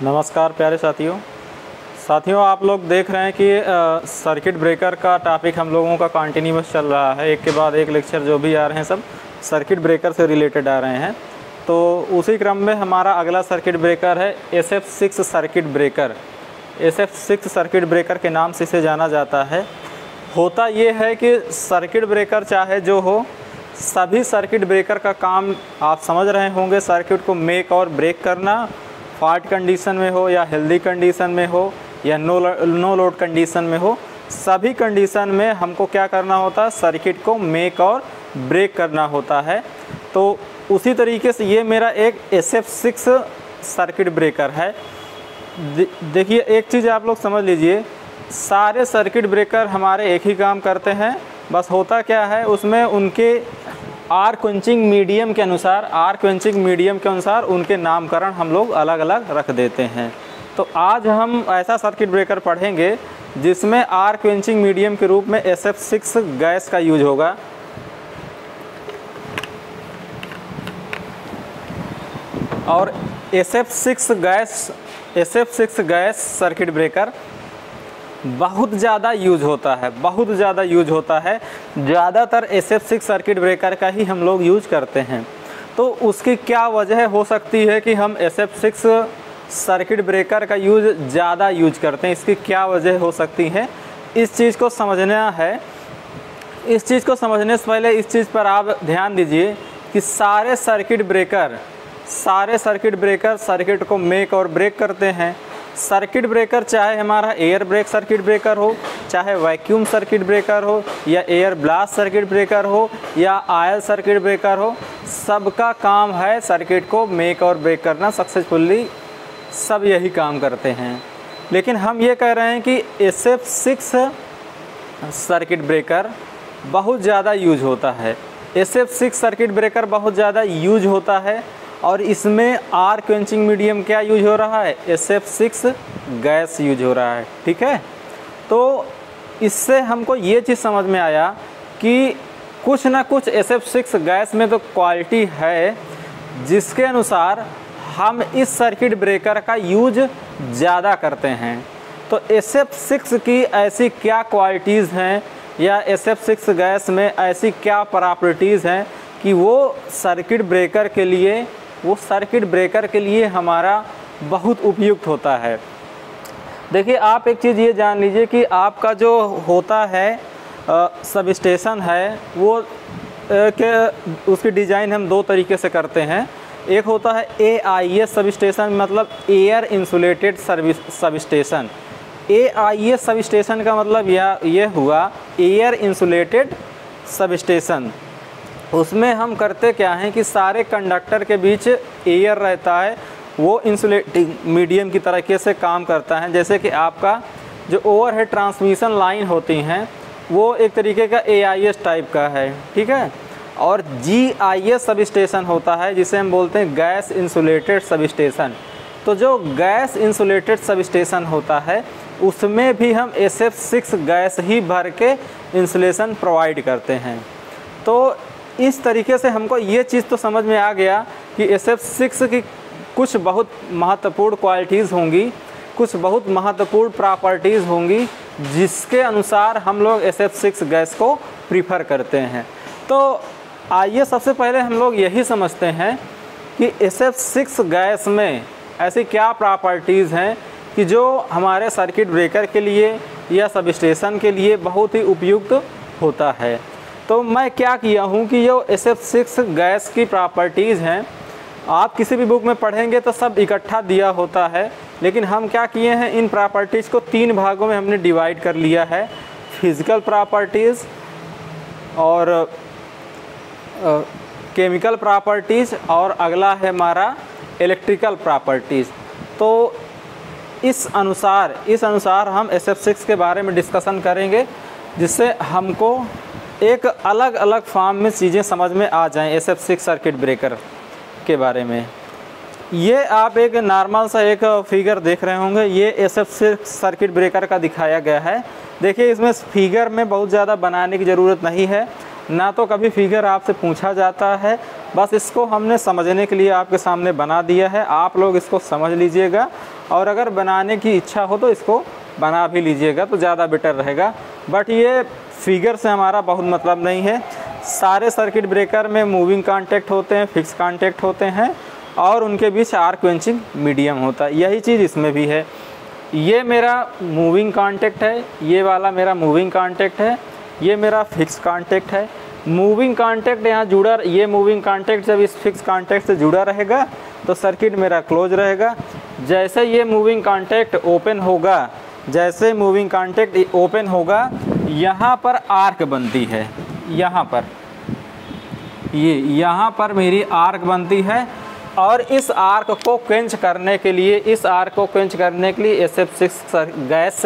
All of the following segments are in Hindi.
नमस्कार प्यारे साथियों, आप लोग देख रहे हैं कि सर्किट ब्रेकर का टॉपिक हम लोगों का कंटिन्यूअस चल रहा है। एक के बाद एक लेक्चर जो भी आ रहे हैं सब सर्किट ब्रेकर से रिलेटेड आ रहे हैं। तो उसी क्रम में हमारा अगला सर्किट ब्रेकर है SF6 circuit breaker. SF6 circuit breaker के नाम से इसे जाना जाता है। होता ये है कि सर्किट ब्रेकर चाहे जो हो, सभी सर्किट ब्रेकर का काम आप समझ रहे होंगे, सर्किट को मेक और ब्रेक करना, फॉल्ट कंडीशन में हो या हेल्दी कंडीशन में हो या नो लोड कंडीशन में हो, सभी कंडीशन में हमको क्या करना होता है, सर्किट को मेक और ब्रेक करना होता है। तो उसी तरीके से ये मेरा एक SF6 सर्किट ब्रेकर है। देखिए एक चीज़ आप लोग समझ लीजिए, सारे सर्किट ब्रेकर हमारे एक ही काम करते हैं। बस होता क्या है, उसमें उनके आर क्वेंचिंग मीडियम के अनुसार उनके नामकरण हम लोग अलग अलग रख देते हैं। तो आज हम ऐसा सर्किट ब्रेकर पढ़ेंगे जिसमें आर क्वेंचिंग मीडियम के रूप में SF6 गैस का यूज होगा। और SF6 गैस सर्किट ब्रेकर बहुत ज़्यादा यूज होता है। ज़्यादातर SF6 सर्किट ब्रेकर का ही हम लोग यूज करते हैं। तो उसकी क्या वजह हो सकती है कि हम SF6 सर्किट ब्रेकर का ज़्यादा यूज करते हैं, इसकी क्या वजह हो सकती है, इस चीज़ को समझना है। इस चीज़ को समझने से पहले इस चीज़ पर आप ध्यान दीजिए कि सारे सर्किट ब्रेकर सर्किट को मेक और ब्रेक करते हैं। सर्किट ब्रेकर चाहे हमारा एयर ब्रेक सर्किट ब्रेकर हो, चाहे वैक्यूम सर्किट ब्रेकर हो, या एयर ब्लास्ट सर्किट ब्रेकर हो, या आयल सर्किट ब्रेकर हो, सबका काम है सर्किट को मेक और ब्रेक करना सक्सेसफुली। सब यही काम करते हैं। लेकिन हम ये कह रहे हैं कि SF6 सर्किट ब्रेकर बहुत ज़्यादा यूज होता है। SF6 सर्किट ब्रेकर बहुत ज़्यादा यूज होता है और इसमें आर क्वेंचिंग मीडियम क्या यूज हो रहा है, SF6 गैस यूज हो रहा है। ठीक है, तो इससे हमको ये चीज़ समझ में आया कि कुछ ना कुछ SF6 गैस में तो क्वालिटी है जिसके अनुसार हम इस सर्किट ब्रेकर का यूज ज़्यादा करते हैं। तो SF6 की ऐसी क्या क्वालिटीज़ हैं या SF6 गैस में ऐसी क्या प्रॉपर्टीज़ हैं कि वो सर्किट ब्रेकर के लिए हमारा बहुत उपयुक्त होता है। देखिए आप एक चीज़ ये जान लीजिए कि आपका जो होता है सब स्टेशन है वो उसकी डिज़ाइन हम दो तरीके से करते हैं। एक होता है AIS सब स्टेशन, मतलब air insulated sub station. AIS sub station का मतलब ये हुआ एयर इंसुलेटेड सब स्टेशन। उसमें हम करते क्या हैं कि सारे कंडक्टर के बीच एयर रहता है, वो इंसुलेटिंग मीडियम की तरीके से काम करता है। जैसे कि आपका जो ओवरहेड ट्रांसमिशन लाइन होती हैं वो एक तरीके का AIS टाइप का है, ठीक है। और GIS सब स्टेशन होता है जिसे हम बोलते हैं गैस इंसुलेटेड सब स्टेशन। तो जो गैस इंसुलेटेड सब स्टेशन होता है उसमें भी हम SF6 गैस ही भर के इंसुलेशन प्रोवाइड करते हैं। तो इस तरीके से हमको ये चीज़ तो समझ में आ गया कि SF6 की कुछ बहुत महत्वपूर्ण क्वालिटीज़ होंगी, कुछ बहुत महत्वपूर्ण प्रॉपर्टीज़ होंगी जिसके अनुसार हम लोग SF6 गैस को प्रीफर करते हैं। तो आइए सबसे पहले हम लोग यही समझते हैं कि SF6 गैस में ऐसी क्या प्रॉपर्टीज़ हैं कि जो हमारे सर्किट ब्रेकर के लिए या सब स्टेशन के लिए बहुत ही उपयुक्त होता है। तो मैं क्या किया हूँ कि जो SF6 गैस की प्रॉपर्टीज़ हैं, आप किसी भी बुक में पढ़ेंगे तो सब इकट्ठा दिया होता है, लेकिन हम क्या किए हैं, इन प्रॉपर्टीज़ को 3 भागों में हमने डिवाइड कर लिया है। फिज़िकल प्रॉपर्टीज़ और केमिकल प्रॉपर्टीज़ और अगला है हमारा इलेक्ट्रिकल प्रॉपर्टीज़। तो इस अनुसार हम SF6 के बारे में डिस्कशन करेंगे जिससे हमको एक अलग अलग फॉर्म में चीज़ें समझ में आ जाएं SF6 सर्किट ब्रेकर के बारे में। ये आप एक नॉर्मल सा एक फिगर देख रहे होंगे, ये SF6 सर्किट ब्रेकर का दिखाया गया है। देखिए इसमें फिगर में बहुत ज़्यादा बनाने की ज़रूरत नहीं है, ना तो कभी फिगर आपसे पूछा जाता है, बस इसको हमने समझने के लिए आपके सामने बना दिया है। आप लोग इसको समझ लीजिएगा और अगर बनाने की इच्छा हो तो इसको बना भी लीजिएगा तो ज़्यादा बेटर रहेगा। बट ये फिगर से हमारा बहुत मतलब नहीं है। सारे सर्किट ब्रेकर में मूविंग कॉन्टैक्ट होते हैं, फिक्स कॉन्टैक्ट होते हैं और उनके बीच आर्क क्वेंचिंग मीडियम होता है। यही चीज़ इसमें भी है। ये मेरा मूविंग कॉन्टैक्ट है, ये वाला मेरा मूविंग कॉन्टैक्ट है, ये मेरा फिक्स कॉन्टैक्ट है। मूविंग कॉन्टैक्ट यहाँ जुड़ा, ये मूविंग कॉन्टैक्ट जब इस फिक्स कॉन्टैक्ट से जुड़ा रहेगा तो सर्किट मेरा क्लोज रहेगा। जैसे ये मूविंग कॉन्टैक्ट ओपन होगा, जैसे मूविंग कॉन्टैक्ट ओपन होगा, यहाँ पर आर्क बनती है, यहाँ पर ये यहाँ पर मेरी आर्क बनती है और इस आर्क को क्वेंच करने के लिए, इस आर्क को क्वेंच करने के लिए SF6 गैस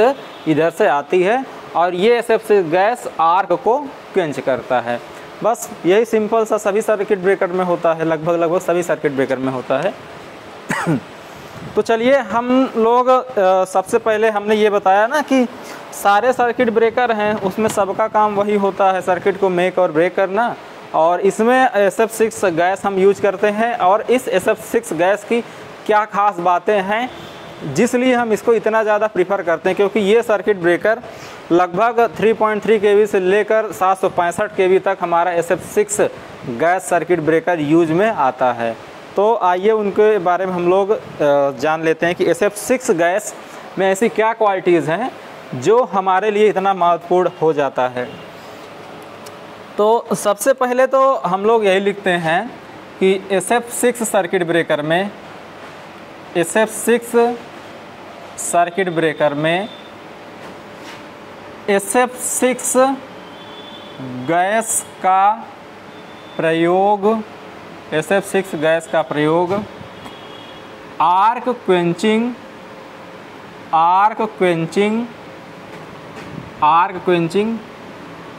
इधर से आती है और ये SF6 गैस आर्क को क्वेंच करता है। बस यही सिंपल सा सभी सर्किट ब्रेकर में होता है, लगभग सभी सर्किट ब्रेकर में होता है। तो चलिए हम लोग सबसे पहले हमने ये बताया ना कि सारे सर्किट ब्रेकर हैं उसमें सबका काम वही होता है, सर्किट को मेक और ब्रेक करना। और इसमें SF6 गैस हम यूज करते हैं और इस SF6 गैस की क्या खास बातें हैं जिसलिए हम इसको इतना ज़्यादा प्रीफर करते हैं, क्योंकि ये सर्किट ब्रेकर लगभग 3.3 kV से लेकर 765 kV तक हमारा SF6 gas circuit breaker use में आता है। तो आइए उनके बारे में हम लोग जान लेते हैं कि SF6 गैस में ऐसी क्या क्वालिटीज़ हैं जो हमारे लिए इतना महत्वपूर्ण हो जाता है। तो सबसे पहले तो हम लोग यही लिखते हैं कि SF6 सर्किट ब्रेकर में, SF6 सर्किट ब्रेकर में SF6 गैस का प्रयोग, SF6 गैस का प्रयोग आर्क क्वेंचिंग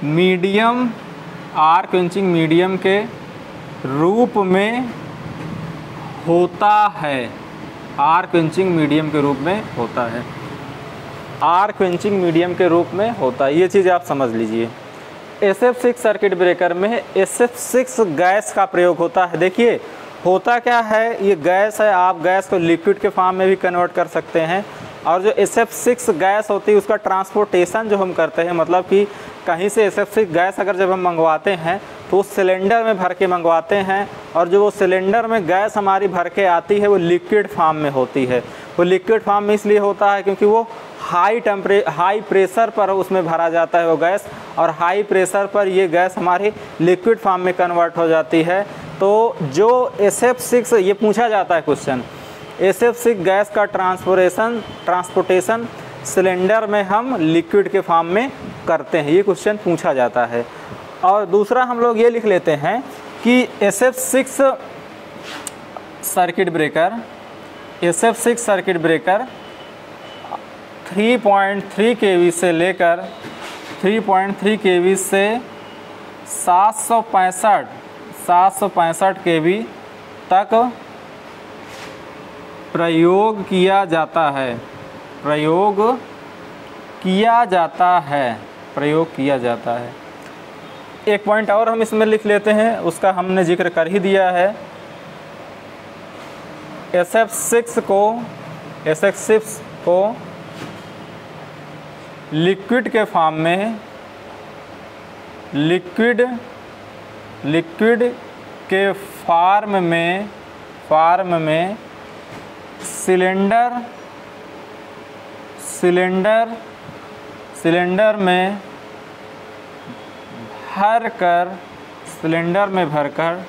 मीडियम के रूप में होता है। आर्क क्वेंचिंग मीडियम के रूप में होता है, आर्क क्वेंचिंग मीडियम के रूप में होता है। ये चीज़ आप समझ लीजिए। SF6 सर्किट ब्रेकर में SF6 गैस का प्रयोग होता है। देखिए होता क्या है, ये गैस है, आप गैस को लिक्विड के फॉर्म में भी कन्वर्ट कर सकते हैं। और जो SF6 गैस होती है उसका ट्रांसपोर्टेशन जो हम करते हैं, मतलब कि कहीं से SF6 गैस अगर जब हम मंगवाते हैं तो उस सिलेंडर में भर के मंगवाते हैं और जो वो सिलेंडर में गैस हमारी भर के आती है वो लिक्विड फॉर्म में होती है। वो लिक्विड फॉर्म में इसलिए होता है क्योंकि वो हाई प्रेशर पर उसमें भरा जाता है वो गैस, और हाई प्रेशर पर ये गैस हमारी लिक्विड फॉर्म में कन्वर्ट हो जाती है। तो जो SF6, ये पूछा जाता है क्वेश्चन, SF6 गैस का ट्रांसपोर्टेशन सिलेंडर में हम लिक्विड के फॉर्म में करते हैं, ये क्वेश्चन पूछा जाता है। और दूसरा हम लोग ये लिख लेते हैं कि SF6 सर्किट ब्रेकर 3.3 kV से लेकर 3.3 kV से 765 kV तक प्रयोग किया जाता है। एक पॉइंट और हम इसमें लिख लेते हैं, उसका हमने जिक्र कर ही दिया है। SF6 को लिक्विड के फॉर्म में, लिक्विड के फॉर्म में सिलेंडर में भरकर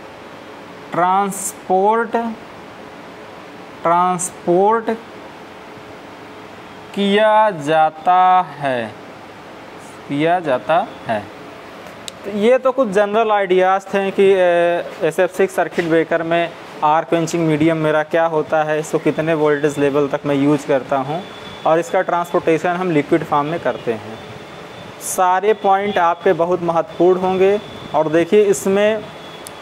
ट्रांसपोर्ट किया जाता है। तो ये तो कुछ जनरल आइडियाज़ थे कि SF6 सर्किट ब्रेकर में आर्क क्वेंचिंग मीडियम मेरा क्या होता है, इसको कितने वोल्टेज लेवल तक मैं यूज करता हूँ और इसका ट्रांसपोर्टेशन हम लिक्विड फॉर्म में करते हैं। सारे पॉइंट आपके बहुत महत्वपूर्ण होंगे। और देखिए इसमें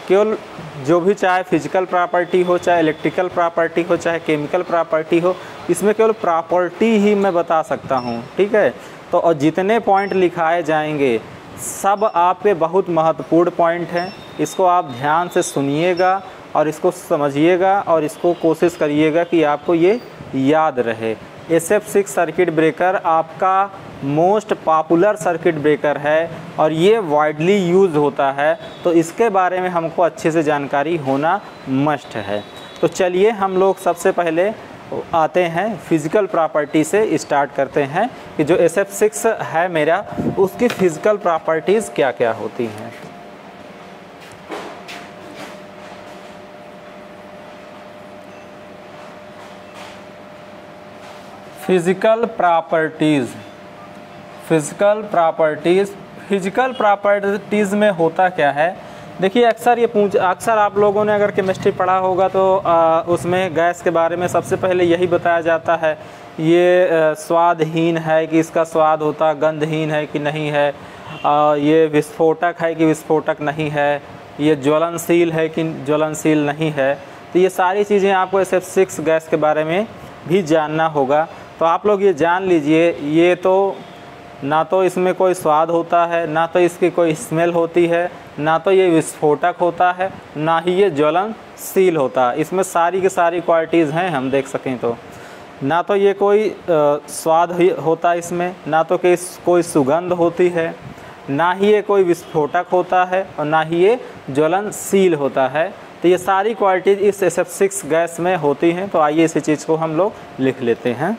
केवल जो भी चाहे फिजिकल प्रॉपर्टी हो, चाहे इलेक्ट्रिकल प्रॉपर्टी हो, चाहे केमिकल प्रॉपर्टी हो, इसमें केवल प्रॉपर्टी ही मैं बता सकता हूँ, ठीक है। तो और जितने पॉइंट लिखाए जाएंगे सब आपके बहुत महत्वपूर्ण पॉइंट हैं, इसको आप ध्यान से सुनिएगा और इसको समझिएगा और इसको कोशिश करिएगा कि आपको ये याद रहे। SF6 सर्किट ब्रेकर आपका मोस्ट पॉपुलर सर्किट ब्रेकर है और ये वाइडली यूज़ होता है, तो इसके बारे में हमको अच्छे से जानकारी होना मस्ट है। तो चलिए हम लोग सबसे पहले आते हैं फिज़िकल प्रॉपर्टी से स्टार्ट करते हैं कि जो SF6 है मेरा, उसकी फ़िज़िकल प्रॉपर्टीज़ क्या क्या होती हैं। फिज़िकल प्रॉपर्टीज़ में होता क्या है, देखिए अक्सर आप लोगों ने अगर केमिस्ट्री पढ़ा होगा तो उसमें गैस के बारे में सबसे पहले यही बताया जाता है, ये स्वादहीन है कि इसका स्वाद होता, गंधहीन है कि नहीं है, ये विस्फोटक है कि विस्फोटक नहीं है, ये ज्वलनशील है कि ज्वलनशील नहीं है। तो ये सारी चीज़ें आपको SF6 गैस के बारे में भी जानना होगा। तो आप लोग ये जान लीजिए, ये तो ना तो इसमें कोई स्वाद होता है, ना तो इसकी कोई स्मेल होती है, ना तो ये विस्फोटक होता है, ना ही ये ज्वलनशील होता है। इसमें सारी की सारी क्वालिटीज़ हैं, हम देख सकें तो ना तो ये कोई स्वाद होता है इसमें, ना तो कोई सुगंध होती है, ना ही ये कोई विस्फोटक होता है और ना ही ये ज्वलनशील होता है। तो ये सारी क्वालिटीज़ इस SF6 गैस में होती हैं। तो आइए इसी चीज़ को हम लोग लिख लेते हैं।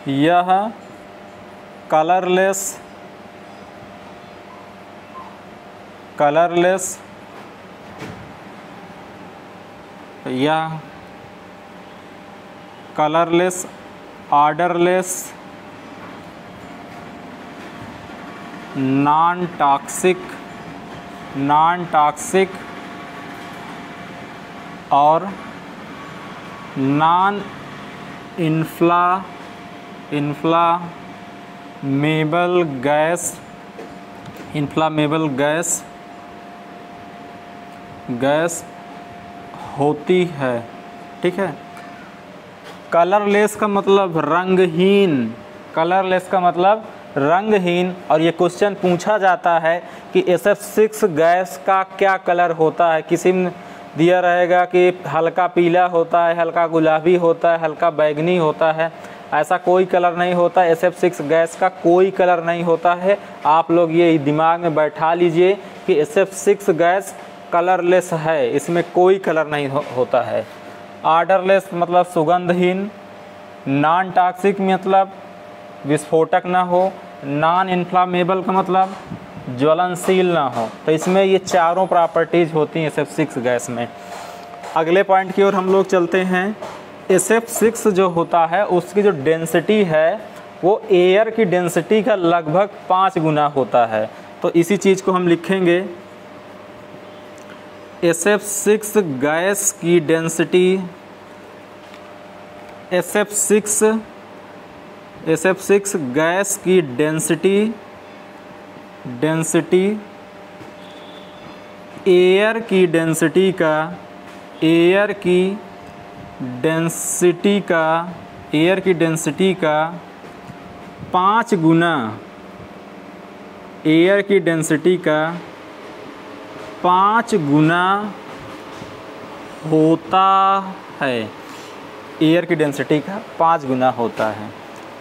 यह कलरलेस यह कलरलेस, ऑर्डरलेस, नॉन टॉक्सिक और नॉन इन्फ्लामेबल गैस होती है। ठीक है। कलरलेस का मतलब रंगहीन, और ये क्वेश्चन पूछा जाता है कि SF6 गैस का क्या कलर होता है। किसी में दिया रहेगा कि हल्का पीला होता है, हल्का गुलाबी होता है, हल्का बैगनी होता है। ऐसा कोई कलर नहीं होता। SF6 गैस का कोई कलर नहीं होता है। आप लोग ये दिमाग में बैठा लीजिए कि SF6 गैस कलरलेस है, इसमें कोई कलर नहीं होता है। ऑर्डरलेस मतलब सुगंधहीन, नॉन टॉक्सिक मतलब विस्फोटक ना हो, नॉन इन्फ्लामेबल का मतलब ज्वलनशील ना हो। तो इसमें ये चारों प्रॉपर्टीज़ होती हैं SF6 गैस में। अगले पॉइंट की ओर हम लोग चलते हैं। SF6 जो होता है उसकी जो डेंसिटी है वो एयर की डेंसिटी का लगभग 5 गुना होता है। तो इसी चीज़ को हम लिखेंगे। SF6 गैस की डेंसिटी, SF6 गैस की डेंसिटी एयर की डेंसिटी का 5 गुना, एयर की डेंसिटी का 5 गुना होता है। एयर की डेंसिटी का 5 गुना होता है।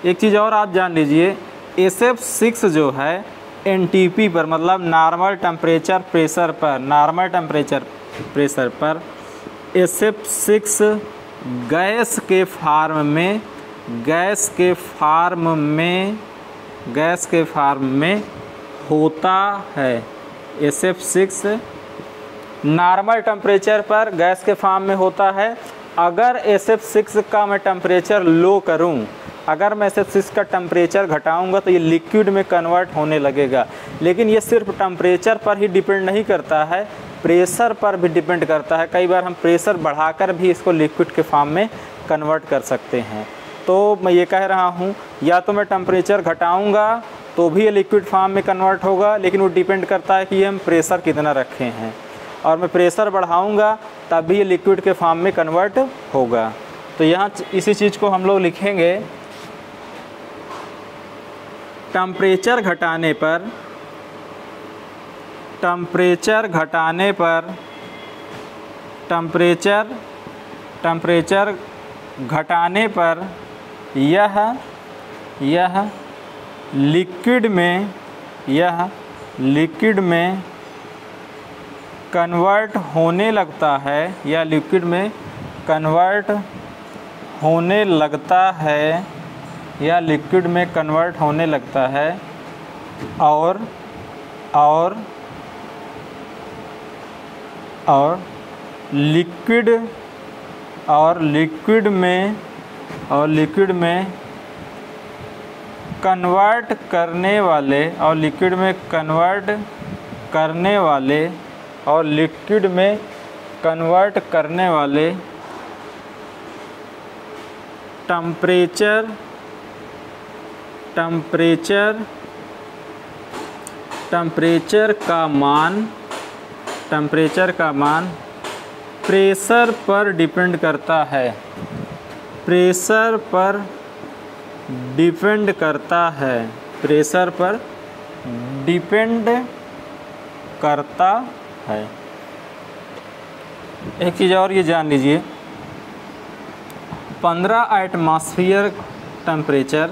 एक चीज़ और आप जान लीजिए, SF6 जो है NTP पर मतलब नॉर्मल टेम्परेचर प्रेशर पर SF6 गैस के फार्म में होता है। SF6 नॉर्मल टेम्परेचर पर गैस के फार्म में होता है। अगर SF6 का मैं टेम्परेचर लो करूं, अगर मैं SF6 का टेम्परेचर घटाऊंगा तो ये लिक्विड में कन्वर्ट होने लगेगा। लेकिन ये सिर्फ टेम्परेचर पर ही डिपेंड नहीं करता है, प्रेशर पर भी डिपेंड करता है। कई बार हम प्रेशर बढ़ाकर भी इसको लिक्विड के फॉर्म में कन्वर्ट कर सकते हैं। तो मैं ये कह रहा हूँ, या तो मैं टेम्परेचर घटाऊँगा तो भी ये लिक्विड फॉर्म में कन्वर्ट होगा, लेकिन वो डिपेंड करता है कि हम प्रेशर कितना रखे हैं। और मैं प्रेशर बढ़ाऊँगा तब भी ये लिक्विड के फॉर्म में कन्वर्ट होगा। तो यहाँ इसी चीज़ को हम लोग लिखेंगे, टेम्परेचर टेम्परेचर घटाने पर टेम्परेचर घटाने पर यह लिक्विड में कन्वर्ट होने लगता है, या लिक्विड में कन्वर्ट होने लगता है, या लिक्विड में कन्वर्ट होने लगता है और लिक्विड में कन्वर्ट करने वाले टेम्परेचर का मान प्रेशर पर डिपेंड करता है। प्रेशर पर डिपेंड करता है। एक चीज़ और ये जान लीजिए, 15 एटमॉस्फेयर टेम्परेचर,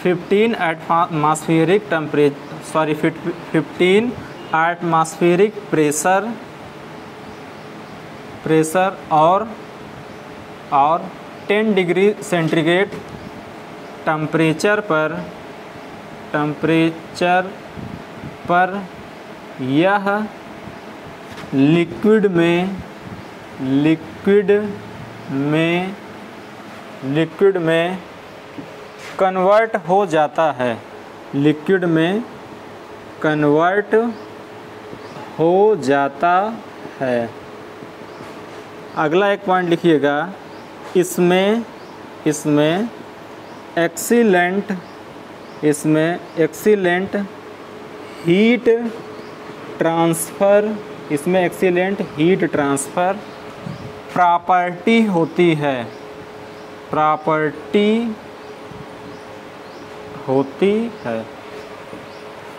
15 एटमॉस्फेरिक प्रेशर और 10 डिग्री सेंटीग्रेड टेम्परेचर पर यह लिक्विड में कन्वर्ट हो जाता है। लिक्विड में कन्वर्ट हो जाता है। अगला एक पॉइंट लिखिएगा, इसमें एक्सीलेंट हीट ट्रांसफ़र प्रॉपर्टी होती है।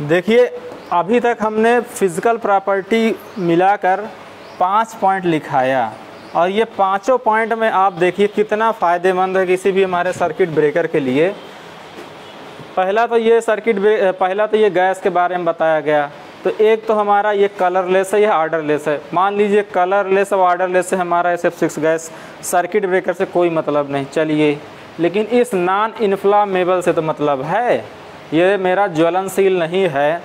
देखिए, अभी तक हमने फिज़िकल प्रॉपर्टी मिलाकर 5 पॉइंट लिखाया, और ये पांचों पॉइंट में आप देखिए कितना फ़ायदेमंद है किसी भी हमारे सर्किट ब्रेकर के लिए। पहला तो ये गैस के बारे में बताया गया। तो एक तो हमारा ये कलरलेस है या ऑर्डरलेस है। मान लीजिए कलरलेस और ऑर्डरलेस से हमारा SF6 गैस सर्किट ब्रेकर से कोई मतलब नहीं, चलिए, लेकिन इस नॉन इन्फ्लामेबल से तो मतलब है। ये मेरा ज्वलनशील नहीं है,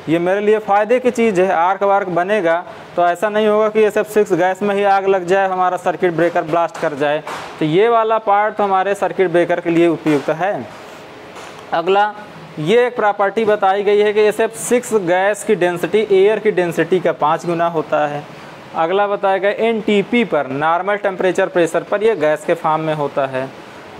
ये मेरे लिए फ़ायदे की चीज़ है। आर्क वार्क बनेगा तो ऐसा नहीं होगा कि SF6 गैस में ही आग लग जाए, हमारा सर्किट ब्रेकर ब्लास्ट कर जाए। तो ये वाला पार्ट तो हमारे सर्किट ब्रेकर के लिए उपयुक्त है। अगला ये एक प्रॉपर्टी बताई गई है कि SF6 गैस की डेंसिटी एयर की डेंसिटी का 5 गुना होता है। अगला बताया गया NTP पर, नॉर्मल टेम्परेचर प्रेशर पर ये गैस के फॉर्म में होता है।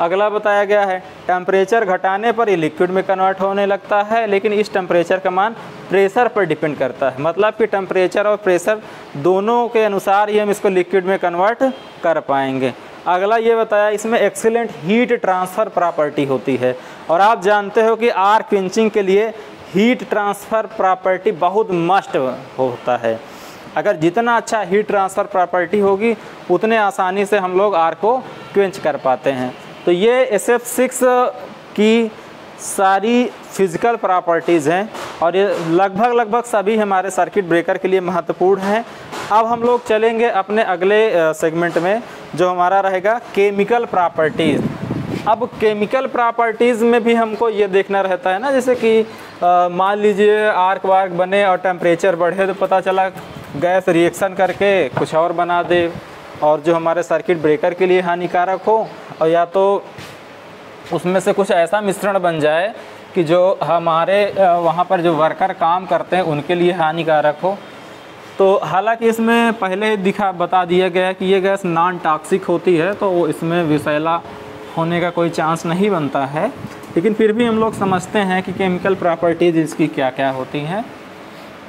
अगला बताया गया है टेम्परेचर घटाने पर ये लिक्विड में कन्वर्ट होने लगता है, लेकिन इस टेम्परेचर का मान प्रेशर पर डिपेंड करता है। मतलब कि टेम्परेचर और प्रेशर दोनों के अनुसार ही हम इसको लिक्विड में कन्वर्ट कर पाएंगे। अगला ये बताया इसमें एक्सीलेंट हीट ट्रांसफ़र प्रॉपर्टी होती है, और आप जानते हो कि आर्क क्विंचिंग के लिए हीट ट्रांसफ़र प्रॉपर्टी बहुत मस्ट होता है। अगर जितना अच्छा हीट ट्रांसफ़र प्रॉपर्टी होगी उतने आसानी से हम लोग आर्क को क्विंच कर पाते हैं। तो ये SF6 की सारी फिज़िकल प्रॉपर्टीज़ हैं, और ये लगभग सभी हमारे सर्किट ब्रेकर के लिए महत्वपूर्ण हैं। अब हम लोग चलेंगे अपने अगले सेगमेंट में, जो हमारा रहेगा केमिकल प्रॉपर्टीज़। अब केमिकल प्रॉपर्टीज़ में भी हमको ये देखना रहता है ना, जैसे कि मान लीजिए आर्क वार्क बने और टेम्परेचर बढ़े तो पता चला गैस रिएक्शन करके कुछ और बना दे, और जो हमारे सर्किट ब्रेकर के लिए हानिकारक हो, और या तो उसमें से कुछ ऐसा मिश्रण बन जाए कि जो हमारे वहाँ पर जो वर्कर काम करते हैं उनके लिए हानिकारक हो। तो हालांकि इसमें पहले बता दिया गया है कि ये गैस नॉन टॉक्सिक होती है, तो इसमें विषैला होने का कोई चांस नहीं बनता है, लेकिन फिर भी हम लोग समझते हैं कि केमिकल प्रॉपर्टीज़ इसकी क्या क्या होती हैं।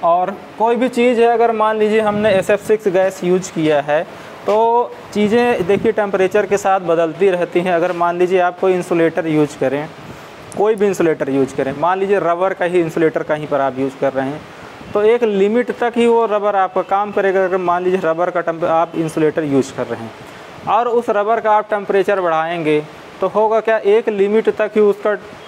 और कोई भी चीज़ है, अगर मान लीजिए हमने SF6 गैस यूज किया है तो चीज़ें देखिए टेम्परेचर के साथ बदलती रहती हैं। अगर मान लीजिए आप कोई इंसुलेटर यूज करें, कोई भी इंसुलेटर यूज करें, मान लीजिए रबर का ही इंसुलेटर कहीं पर आप यूज़ कर रहे हैं, तो एक लिमिट तक ही वो रबर आपका काम करेगा। अगर मान लीजिए रबर का आप इंसुलेटर यूज कर रहे हैं और उस रबर का आप टेम्परेचर बढ़ाएंगे तो होगा क्या, एक लिमिट तक ही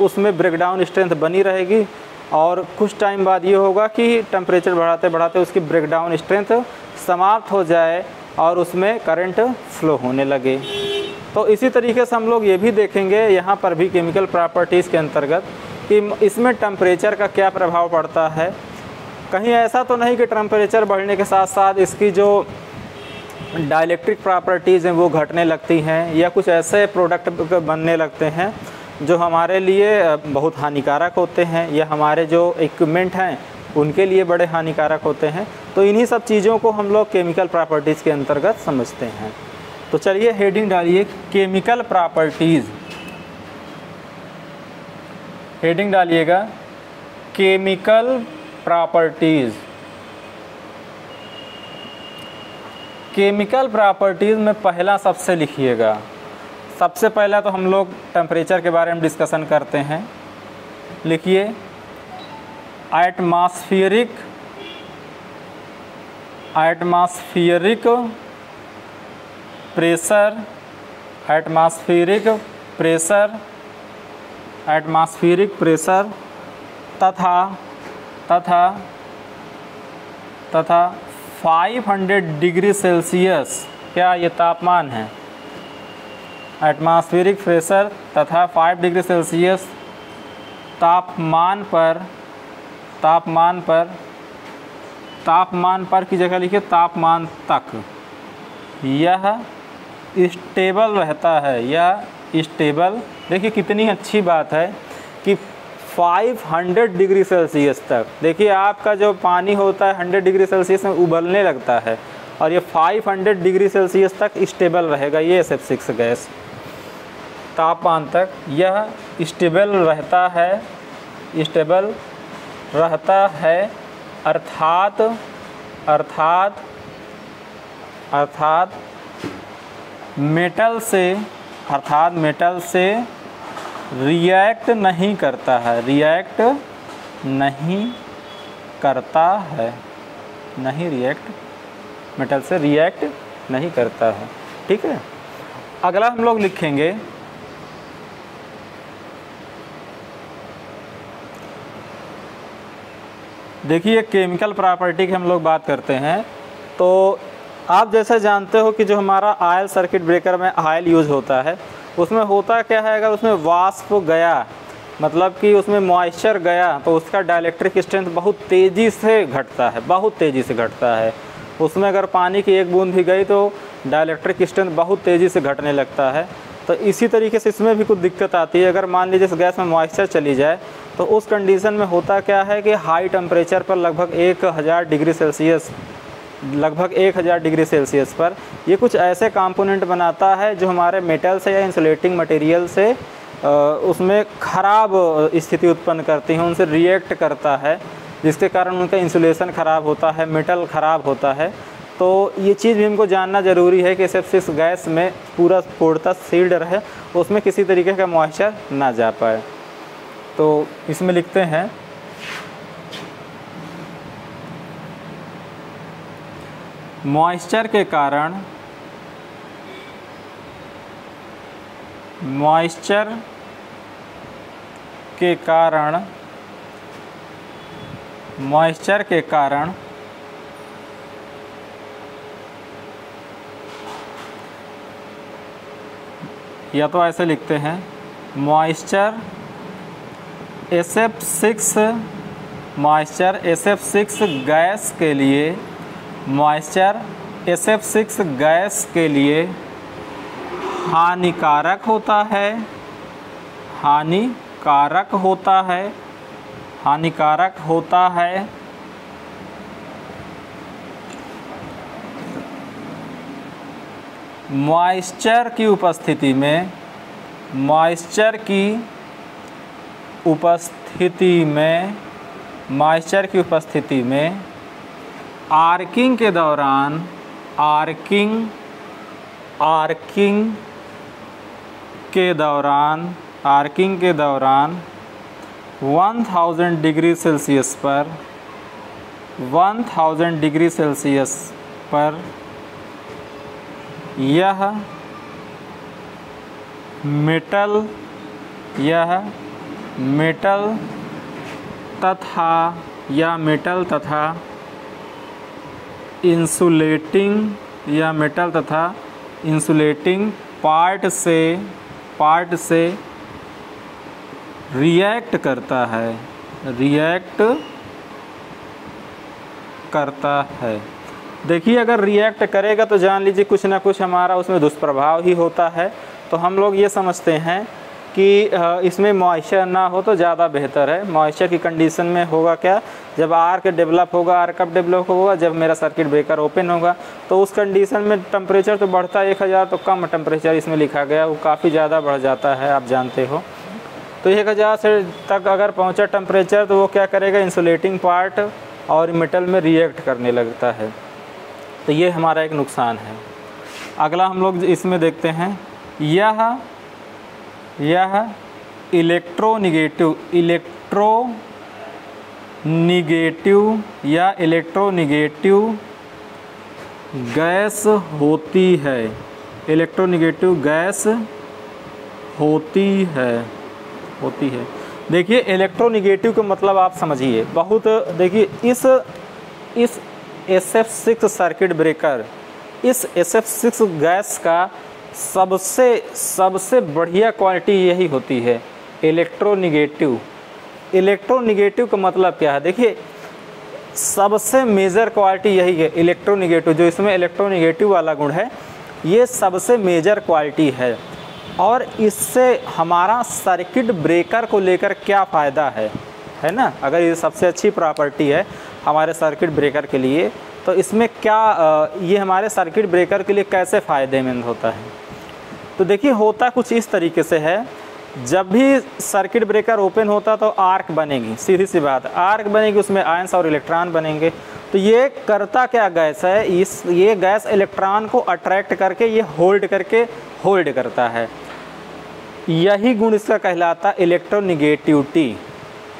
उसमें ब्रेकडाउन स्ट्रेंथ बनी रहेगी और कुछ टाइम बाद ये होगा कि टेम्परेचर बढ़ाते बढ़ाते उसकी ब्रेकडाउन स्ट्रेंथ समाप्त हो जाए और उसमें करंट फ्लो होने लगे। तो इसी तरीके से हम लोग ये भी देखेंगे यहाँ पर भी केमिकल प्रॉपर्टीज़ के अंतर्गत कि इसमें टेम्परेचर का क्या प्रभाव पड़ता है। कहीं ऐसा तो नहीं कि टेम्परेचर बढ़ने के साथ साथ इसकी जो डाइलेक्ट्रिक प्रॉपर्टीज़ हैं वो घटने लगती हैं या कुछ ऐसे प्रोडक्ट बनने लगते हैं जो हमारे लिए बहुत हानिकारक होते हैं या हमारे जो इक्विपमेंट हैं उनके लिए बड़े हानिकारक होते हैं। तो इन्हीं सब चीज़ों को हम लोग केमिकल प्रॉपर्टीज़ के अंतर्गत समझते हैं। तो चलिए हेडिंग डालिए केमिकल प्रॉपर्टीज़, हेडिंग डालिएगा केमिकल प्रॉपर्टीज़। केमिकल प्रॉपर्टीज़ में पहला सबसे लिखिएगा। सबसे पहला तो हम लोग टेम्परेचर के बारे में डिस्कशन करते हैं। लिखिए एटमॉस्फेरिक प्रेशर, एटमॉस्फेरिक प्रेशर तथा 500 डिग्री सेल्सियस, क्या ये तापमान है, एटमॉस्फेरिक प्रेशर तथा 5 डिग्री सेल्सियस तापमान पर की जगह लिखिए तापमान तक यह स्टेबल रहता है। यह स्टेबल, देखिए कितनी अच्छी बात है कि 500 डिग्री सेल्सियस तक। देखिए आपका जो पानी होता है 100 डिग्री सेल्सियस में उबलने लगता है और ये 500 डिग्री सेल्सियस तक स्टेबल रहेगा। ये SF6 गैस तापमान तक यह स्टेबल रहता है, अर्थात मेटल से रिएक्ट नहीं करता है, मेटल से रिएक्ट नहीं करता है। ठीक है, अगला हम लोग लिखेंगे देखिए केमिकल प्रॉपर्टी की हम लोग बात करते हैं। तो आप जैसे जानते हो कि जो हमारा ऑयल सर्किट ब्रेकर में ऑयल यूज़ होता है उसमें होता क्या है, अगर उसमें वाष्प गया मतलब कि उसमें मॉइस्चर गया तो उसका डाइलेक्ट्रिक स्ट्रेंथ बहुत तेज़ी से घटता है। उसमें अगर पानी की एक बूंद भी गई तो डाइलेक्ट्रिक स्ट्रेंथ बहुत तेज़ी से घटने लगता है। तो इसी तरीके से इसमें भी कुछ दिक्कत आती है। अगर मान लीजिए इस गैस में मॉइस्चर चली जाए तो उस कंडीशन में होता क्या है कि हाई टेम्परेचर पर लगभग 1000 डिग्री सेल्सियस पर ये कुछ ऐसे कंपोनेंट बनाता है जो हमारे मेटल से या इंसुलेटिंग मटेरियल से उसमें ख़राब स्थिति उत्पन्न करती हैं, उनसे रिएक्ट करता है, जिसके कारण उनका इंसुलेशन ख़राब होता है, मेटल ख़राब होता है। तो ये चीज़ भी हमको जानना ज़रूरी है कि SF6 गैस में पूर्णतः सील्ड रहे, उसमें किसी तरीके का मॉइस्चर ना जा पाए। तो इसमें लिखते हैं मॉइस्चर के कारण या तो ऐसे लिखते हैं मॉइस्चर SF6 गैस के लिए, मॉइस्चर SF6 गैस के लिए हानिकारक होता है। मॉइस्चर की उपस्थिति में आर्किंग के दौरान 1000 डिग्री सेल्सियस पर 1000 डिग्री सेल्सियस पर यह मेटल तथा इंसुलेटिंग पार्ट से रिएक्ट करता है। देखिए, अगर रिएक्ट करेगा तो जान लीजिए कुछ ना कुछ हमारा उसमें दुष्प्रभाव ही होता है। तो हम लोग ये समझते हैं कि इसमें मॉइस्चर ना हो तो ज़्यादा बेहतर है। मॉइस्चर की कंडीशन में होगा क्या, जब आर्क डेवलप होगा, आर्क कब डेवलप होगा, जब मेरा सर्किट ब्रेकर ओपन होगा, तो उस कंडीशन में टेम्परेचर तो बढ़ता है 1000, तो कम टेम्परेचर इसमें लिखा गया, वो काफ़ी ज़्यादा बढ़ जाता है, आप जानते हो। तो 1000 से तक अगर पहुँचा टेम्परेचर तो वो क्या करेगा, इंसुलेटिंग पार्ट और मेटल में रिएक्ट करने लगता है। तो ये हमारा एक नुकसान है। अगला हम लोग इसमें देखते हैं, यह इलेक्ट्रोनिगेटिव गैस होती है। देखिए, इलेक्ट्रोनिगेटिव का मतलब आप समझिए, बहुत देखिए इस SF6 सर्किट ब्रेकर, इस SF6 गैस का सबसे बढ़िया क्वालिटी यही होती है, इलेक्ट्रोनिगेटिव। इलेक्ट्रोनिगेटिव का मतलब क्या है, देखिए सबसे मेजर क्वालिटी यही है, इलेक्ट्रोनिगेटिव। जो इसमें इलेक्ट्रोनिगेटिव वाला गुण है, ये सबसे मेजर क्वालिटी है। और इससे हमारा सर्किट ब्रेकर को लेकर क्या फ़ायदा है ना। अगर ये सबसे अच्छी प्रॉपर्टी है हमारे सर्किट ब्रेकर के लिए, तो इसमें क्या ये हमारे सर्किट ब्रेकर के लिए कैसे फ़ायदेमंद होता है। तो देखिए, होता कुछ इस तरीके से है, जब भी सर्किट ब्रेकर ओपन होता तो आर्क बनेगी, सीधी सी बात, आर्क बनेगी, उसमें आयंस और इलेक्ट्रॉन बनेंगे। तो ये करता क्या गैस है, ये गैस इलेक्ट्रॉन को अट्रैक्ट करके ये होल्ड करता है। यही गुण इसका कहलाता है इलेक्ट्रोनिगेटिविटी।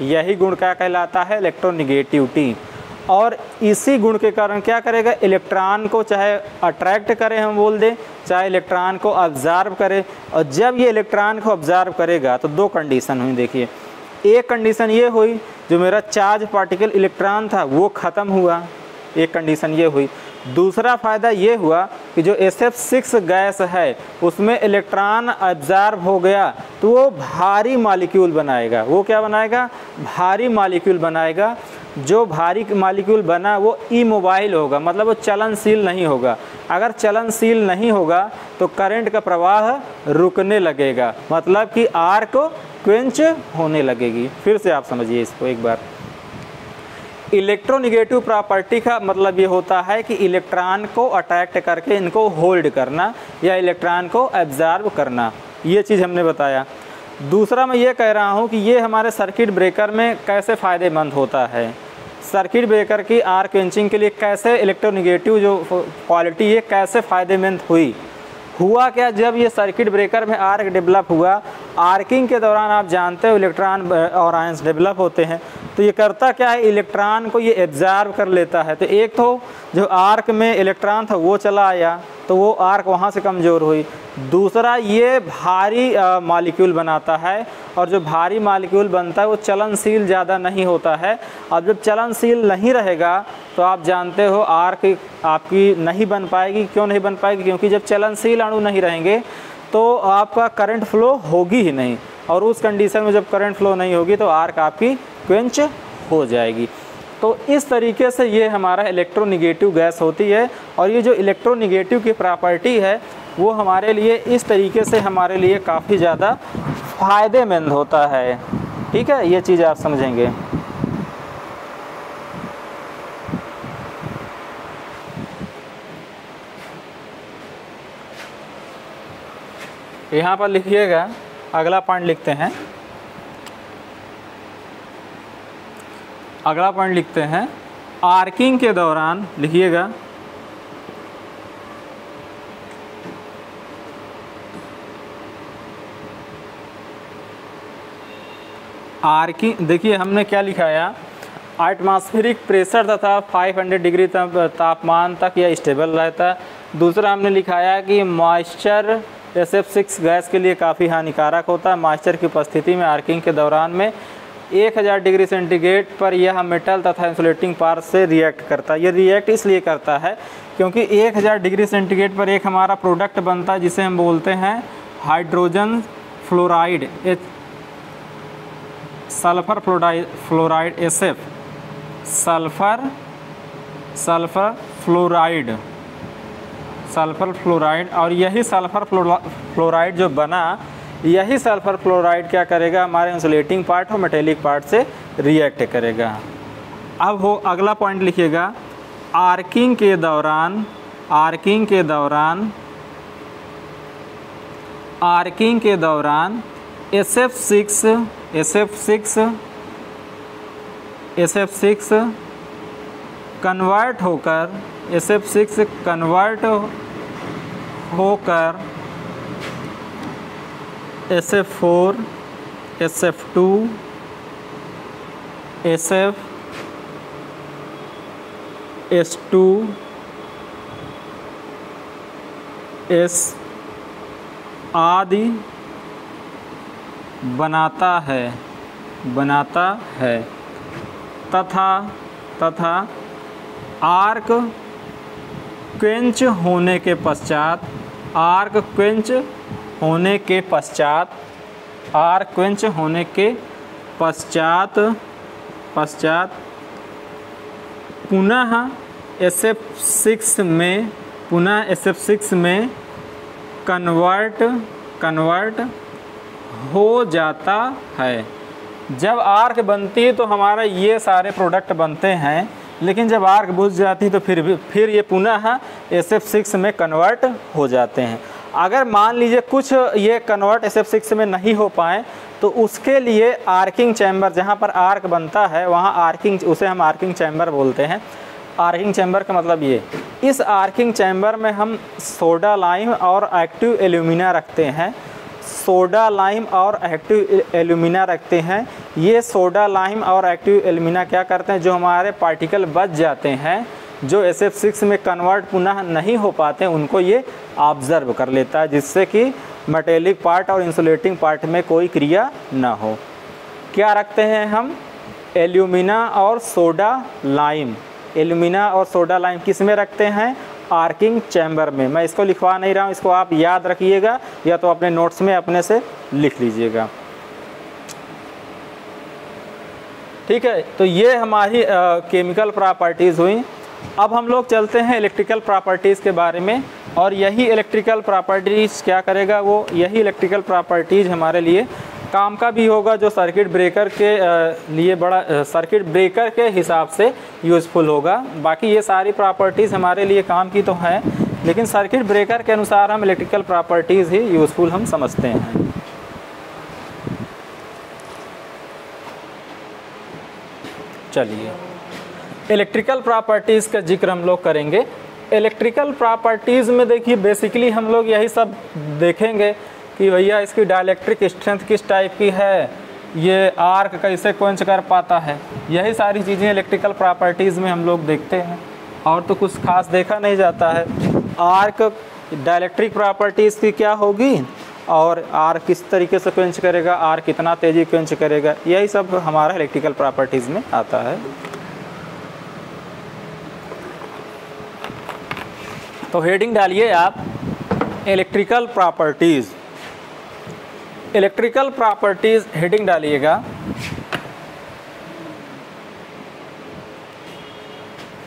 यही गुण क्या कहलाता है, इलेक्ट्रोनिगेटिविटी। और इसी गुण के कारण क्या करेगा, इलेक्ट्रॉन को चाहे अट्रैक्ट करे हम बोल दें, चाहे इलेक्ट्रॉन को ऑब्जर्व करे। और जब ये इलेक्ट्रॉन को ऑब्जर्व करेगा तो दो कंडीशन हुई। देखिए, एक कंडीशन ये हुई, जो मेरा चार्ज पार्टिकल इलेक्ट्रॉन था वो ख़त्म हुआ, एक कंडीशन ये हुई। दूसरा फ़ायदा ये हुआ कि जो SF6 गैस है उसमें इलेक्ट्रॉन ऑब्जर्व हो गया तो वो भारी मॉलिक्यूल बनाएगा। वो क्या बनाएगा, भारी मॉलिक्यूल बनाएगा। जो भारी मॉलिक्यूल बना वो इमोबाइल होगा, मतलब वो चलनशील नहीं होगा। अगर चलनशील नहीं होगा तो करंट का प्रवाह रुकने लगेगा, मतलब कि आर्क क्वेंच होने लगेगी। फिर से आप समझिए इसको एक बार। इलेक्ट्रोनिगेटिव प्रॉपर्टी का मतलब ये होता है कि इलेक्ट्रॉन को अट्रैक्ट करके इनको होल्ड करना या इलेक्ट्रॉन को एब्जॉर्ब करना, ये चीज़ हमने बताया। दूसरा मैं ये कह रहा हूँ कि ये हमारे सर्किट ब्रेकर में कैसे फ़ायदेमंद होता है। सर्किट ब्रेकर की आर्क क्वेंचिंग के लिए कैसे इलेक्ट्रोनिगेटिव जो क्वालिटी ये कैसे फ़ायदेमंद हुआ क्या, जब ये सर्किट ब्रेकर में आर्क डेवलप हुआ, आर्किंग के दौरान आप जानते हो इलेक्ट्रॉन और आयंस डेवलप होते हैं। तो ये करता क्या है, इलेक्ट्रॉन को ये एब्जॉर्ब कर लेता है। तो एक तो जो आर्क में इलेक्ट्रॉन था वो चला आया, तो वो आर्क वहाँ से कमज़ोर हुई। दूसरा, ये भारी मॉलिक्यूल बनाता है, और जो भारी मॉलिक्यूल बनता है वो चलनशील ज़्यादा नहीं होता है। अब जब चलनशील नहीं रहेगा तो आप जानते हो आर्क आपकी नहीं बन पाएगी। क्यों नहीं बन पाएगी, क्योंकि जब चलनशील अणु नहीं रहेंगे तो आपका करंट फ्लो होगी ही नहीं, और उस कंडीशन में जब करंट फ्लो नहीं होगी तो आर्क आपकी क्वेंच हो जाएगी। तो इस तरीके से ये हमारा इलेक्ट्रोनिगेटिव गैस होती है। और ये जो इलेक्ट्रोनिगेटिव की प्रॉपर्टी है वो हमारे लिए इस तरीके से हमारे लिए काफ़ी ज़्यादा फ़ायदेमंद होता है। ठीक है, ये चीज़ आप समझेंगे। यहाँ पर लिखिएगा, अगला पॉइंट लिखते हैं। अगला पॉइंट लिखते हैं, आर्किंग के दौरान लिखिएगा, आर्किंग, देखिए हमने क्या लिखाया, एटमॉस्फेरिक प्रेशर तथा 500 डिग्री तापमान तक यह स्टेबल रहता है। दूसरा हमने लिखाया कि मॉइस्चर SF6 गैस के लिए काफ़ी हानिकारक होता है। मॉइस्चर की उपस्थिति में आर्किंग के दौरान में 1000 डिग्री सेंटीग्रेड पर यह मेटल तथा इंसुलेटिंग पार्ट से रिएक्ट करता है। ये रिएक्ट इसलिए करता है क्योंकि 1000 डिग्री सेंटीग्रेड पर एक हमारा प्रोडक्ट बनता है जिसे हम बोलते हैं hydrogen fluoride, sulphur fluoride SF, sulphur fluoride. और यही सल्फर फ्लोराइड जो बना, यही सल्फर फ्लोराइड क्या करेगा, हमारे इंसुलेटिंग पार्ट और मेटेलिक पार्ट से रिएक्ट करेगा। अब हो अगला पॉइंट लिखिएगा, आर्किंग के दौरान SF6 कन्वर्ट होकर SF4, SF2, SF, S2, S आदि बनाता है तथा आर्क क्वेंच होने के पश्चात पुनः SF6 में कन्वर्ट हो जाता है। जब आर्क बनती है तो हमारा ये सारे प्रोडक्ट बनते हैं, लेकिन जब आर्क बुझ जाती है तो फिर ये पुनः SF6 में कन्वर्ट हो जाते हैं। अगर मान लीजिए कुछ ये कन्वर्ट SF6 में नहीं हो पाए तो उसके लिए आर्किंग चैम्बर, जहाँ पर आर्क बनता है वहाँ आर्किंग, उसे हम आर्किंग चैम्बर बोलते हैं। आर्किंग चैम्बर का मतलब ये, इस आर्किंग चैम्बर में हम सोडा लाइम और एक्टिव एल्यूमिना रखते हैं। ये सोडा लाइम और एक्टिव एल्यूमिना क्या करते हैं, जो हमारे पार्टिकल बच जाते हैं, जो SF6 में कन्वर्ट पुनः नहीं हो पाते, उनको ये ऑब्जर्व कर लेता है, जिससे कि मेटेलिक पार्ट और इंसुलेटिंग पार्ट में कोई क्रिया ना हो। क्या रखते हैं हम, एल्यूमिना और सोडा लाइम। एल्यूमिना और सोडा लाइम किस में रखते हैं, आर्किंग चैम्बर में। मैं इसको लिखवा नहीं रहा हूँ, इसको आप याद रखिएगा या तो अपने नोट्स में अपने से लिख लीजिएगा। ठीक है, तो ये हमारी केमिकल प्रॉपर्टीज़ हुई। अब हम लोग चलते हैं इलेक्ट्रिकल प्रॉपर्टीज़ के बारे में, और यही इलेक्ट्रिकल प्रॉपर्टीज़ क्या करेगा, वो यही इलेक्ट्रिकल प्रॉपर्टीज़ हमारे लिए काम का भी होगा, जो सर्किट ब्रेकर के लिए बड़ा सर्किट ब्रेकर के हिसाब से यूज़फुल होगा। बाकी ये सारी प्रॉपर्टीज़ हमारे लिए काम की तो हैं, लेकिन सर्किट ब्रेकर के अनुसार हम इलेक्ट्रिकल प्रॉपर्टीज़ ही यूज़फुल हम समझते हैं। चलिए, इलेक्ट्रिकल प्रॉपर्टीज़ का जिक्र हम लोग करेंगे। इलेक्ट्रिकल प्रॉपर्टीज़ में देखिए बेसिकली हम लोग यही सब देखेंगे कि भैया इसकी डाइलेक्ट्रिक स्ट्रेंथ किस टाइप की है, ये आर्क कैसे क्वेंच कर पाता है, यही सारी चीज़ें इलेक्ट्रिकल प्रॉपर्टीज़ में हम लोग देखते हैं, और तो कुछ खास देखा नहीं जाता है। आर्क डाइलेक्ट्रिक प्रॉपर्टीज़ की क्या होगी, और आर्क किस तरीके से क्वेंच करेगा, आर्क कितना तेज़ी क्वेंच करेगा, यही सब हमारा इलेक्ट्रिकल प्रॉपर्टीज़ में आता है। तो हेडिंग डालिए आप, electrical properties. Electrical properties heading डालिएगा।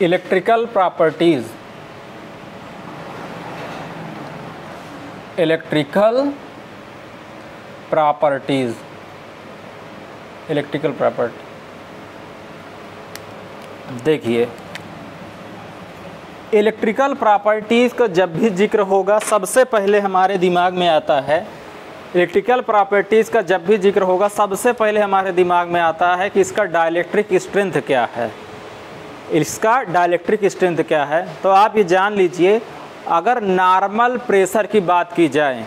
Electrical properties, electrical properties, electrical property. देखिए, इलेक्ट्रिकल प्रॉपर्टीज़ का जब भी जिक्र होगा सबसे पहले हमारे दिमाग में आता है, इलेक्ट्रिकल प्रॉपर्टीज़ का जब भी जिक्र होगा सबसे पहले हमारे दिमाग में आता है कि इसका डाइलेक्ट्रिक स्ट्रेंथ क्या है, इसका डाइलेक्ट्रिक स्ट्रेंथ क्या है। तो आप ये जान लीजिए, अगर नॉर्मल प्रेशर की बात की जाए,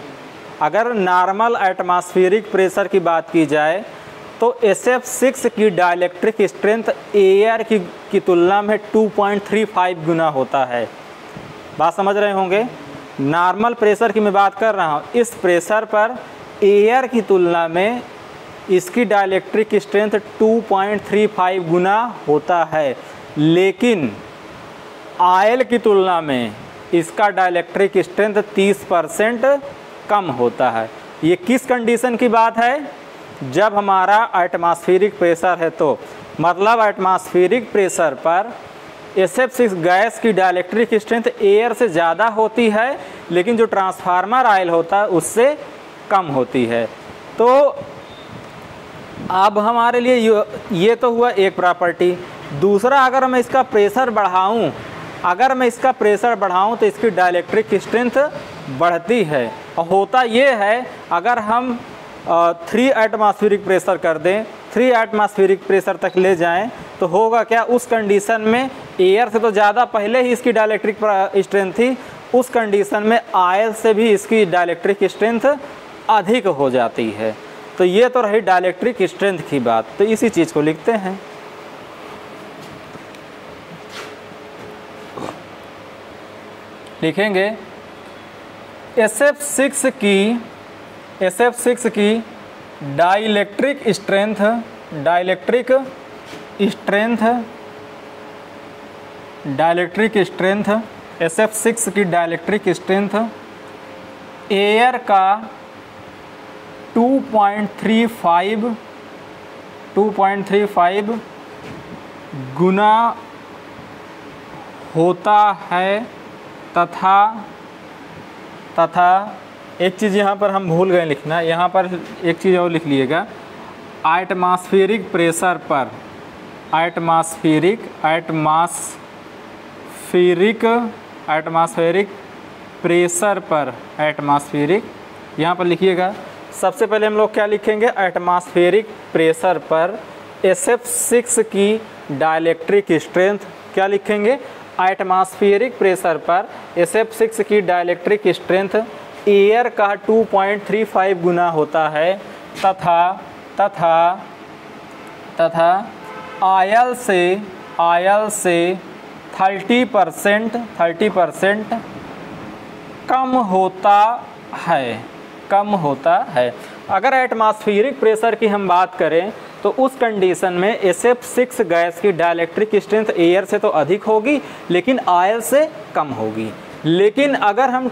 अगर नॉर्मल एटमॉस्फेरिक प्रेशर की बात की जाए, तो SF6 की डाइलेक्ट्रिक स्ट्रेंथ एयर की तुलना में 2.35 गुना होता है। बात समझ रहे होंगे। नॉर्मल प्रेशर की मैं बात कर रहा हूँ, इस प्रेशर पर एयर की तुलना में इसकी डाइलेक्ट्रिक स्ट्रेंथ 2.35 गुना होता है, लेकिन ऑयल की तुलना में इसका डाइलेक्ट्रिक स्ट्रेंथ 30% कम होता है। ये किस कंडीशन की बात है? जब हमारा एटमॉस्फेरिक प्रेशर है, तो मतलब एटमॉस्फेरिक प्रेशर पर SF6 गैस की डाइलेक्ट्रिक स्ट्रेंथ एयर से ज़्यादा होती है, लेकिन जो ट्रांसफार्मर ऑयल होता है उससे कम होती है। तो अब हमारे लिए ये तो हुआ एक प्रॉपर्टी। दूसरा, अगर मैं इसका प्रेशर बढ़ाऊं तो इसकी डाइलेक्ट्रिक स्ट्रेंथ बढ़ती है। और होता ये है, अगर हम 3 एटमॉस्फेरिक प्रेशर कर दें, 3 एटमॉस्फेरिक प्रेशर तक ले जाएं, तो होगा क्या? उस कंडीशन में एयर से तो ज़्यादा पहले ही इसकी डाइलेक्ट्रिक स्ट्रेंथ थी, उस कंडीशन में ऑयल से भी इसकी डाइलेक्ट्रिक स्ट्रेंथ अधिक हो जाती है। तो ये तो रही डाइलेक्ट्रिक स्ट्रेंथ की बात। तो इसी चीज़ को लिखते हैं। लिखेंगे SF6 की डाइलेक्ट्रिक स्ट्रेंथ SF6 की डाइलेक्ट्रिक स्ट्रेंथ एयर का 2.35 गुना होता है तथा एक चीज़ यहाँ पर हम भूल गए लिखना, यहाँ पर एक चीज़ और लिख लीजिएगा। एटमॉस्फेरिक प्रेशर पर एटमॉस्फेरिक प्रेशर पर यहाँ पर लिखिएगा। सबसे पहले हम लोग क्या लिखेंगे? एटमॉस्फेरिक प्रेशर पर SF6 की डाइलेक्ट्रिक स्ट्रेंथ क्या लिखेंगे? एटमॉस्फेरिक प्रेशर पर SF6 की डाइलेक्ट्रिक स्ट्रेंथ एयर का 2.35 गुना होता है तथा ऑयल से 30% कम होता है। अगर एटमॉस्फेरिक प्रेशर की हम बात करें तो उस कंडीशन में SF6 गैस की डाइलेक्ट्रिक स्ट्रेंथ एयर से तो अधिक होगी, लेकिन ऑयल से कम होगी। लेकिन अगर हम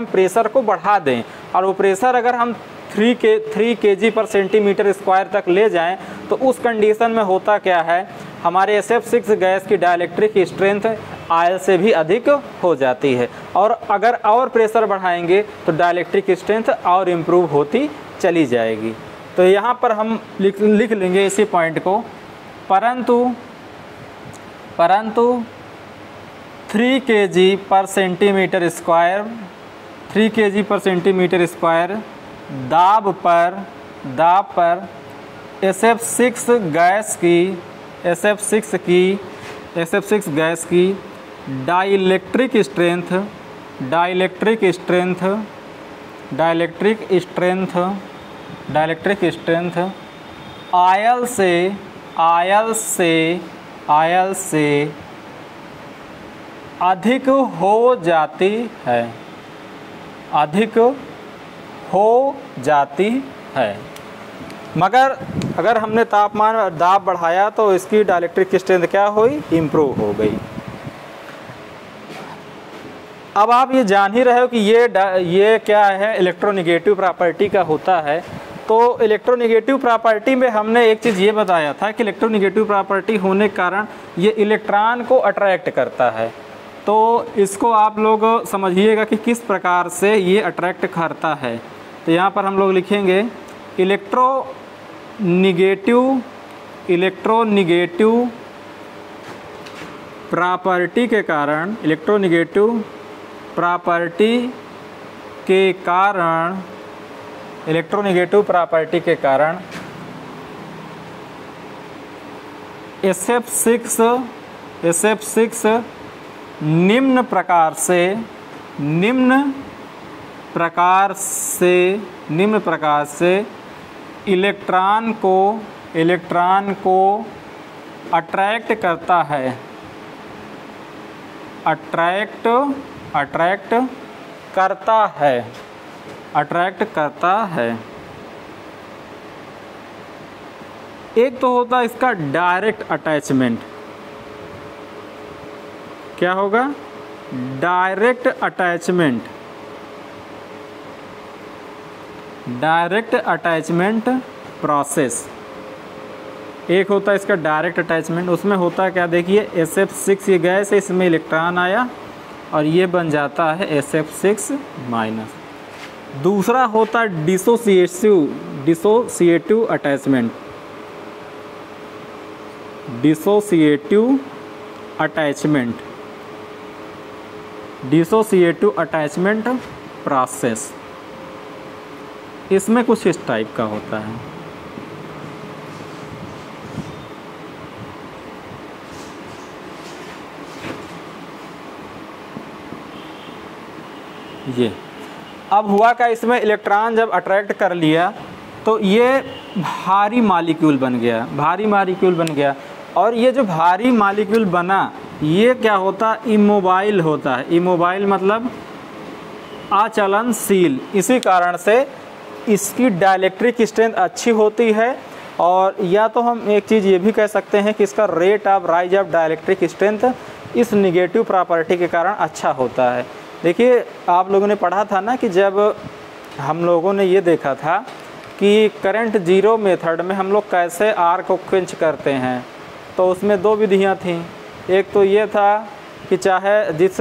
प्रेशर को बढ़ा दें और वो प्रेशर अगर हम 3 kg पर सेंटीमीटर स्क्वायर तक ले जाएं, तो उस कंडीशन में होता क्या है? हमारे SF6 गैस की डाइलेक्ट्रिक स्ट्रेंथ ऑयल से भी अधिक हो जाती है। और अगर और प्रेशर बढ़ाएंगे तो डाइलेक्ट्रिक स्ट्रेंथ और इम्प्रूव होती चली जाएगी। तो यहाँ पर हम लिख लेंगे इसी पॉइंट को, परंतु 3 kg पर सेंटीमीटर स्क्वायर दाब पर SF6 गैस की डाइलेक्ट्रिक स्ट्रेंथ ऑयल से अधिक हो जाती है। मगर अगर हमने तापमान और दाब बढ़ाया तो इसकी डाइलेक्ट्रिक स्ट्रेंथ क्या हुई? इम्प्रूव हो गई। अब आप ये जान ही रहे हो कि ये क्या है? इलेक्ट्रोनेगेटिव प्रॉपर्टी का होता है। तो इलेक्ट्रोनेगेटिव प्रॉपर्टी में हमने एक चीज़ ये बताया था कि इलेक्ट्रोनेगेटिव प्रॉपर्टी होने के कारण ये इलेक्ट्रॉन को अट्रैक्ट करता है। तो इसको आप लोग समझिएगा कि किस प्रकार से ये अट्रैक्ट करता है। तो यहाँ पर हम लोग लिखेंगे इलेक्ट्रोनेगेटिव प्रॉपर्टी के कारण SF6 निम्न प्रकार से इलेक्ट्रॉन को अट्रैक्ट करता है, अट्रैक्ट करता है। एक तो होता है इसका डायरेक्ट अटैचमेंट। क्या होगा? Direct attachment process. एक होता है इसका डायरेक्ट अटैचमेंट, उसमें होता क्या देखिए, SF6 ये गैस है, इसमें इलेक्ट्रॉन आया और ये बन जाता है SF6 माइनस। दूसरा होता है dissociative attachment, dissociative attachment process. इसमें कुछ इस टाइप का होता है। ये अब हुआ क्या, इसमें इलेक्ट्रॉन जब अट्रैक्ट कर लिया तो ये भारी मॉलिक्यूल बन गया, और ये जो भारी मॉलिक्यूल बना ये क्या होता, इमोबाइल होता है। इमोबाइल मतलब अचलनशील। इसी कारण से इसकी डाइलेक्ट्रिक स्ट्रेंथ अच्छी होती है, और या तो हम एक चीज़ ये भी कह सकते हैं कि इसका rate of rise of dielectric strength इस निगेटिव प्रॉपर्टी के कारण अच्छा होता है। देखिए आप लोगों ने पढ़ा था ना कि जब हम लोगों ने ये देखा था कि करंट जीरो मेथड में हम लोग कैसे आर को क्वेंच करते हैं, तो उसमें दो विधियां थीं। एक तो ये था कि चाहे जिस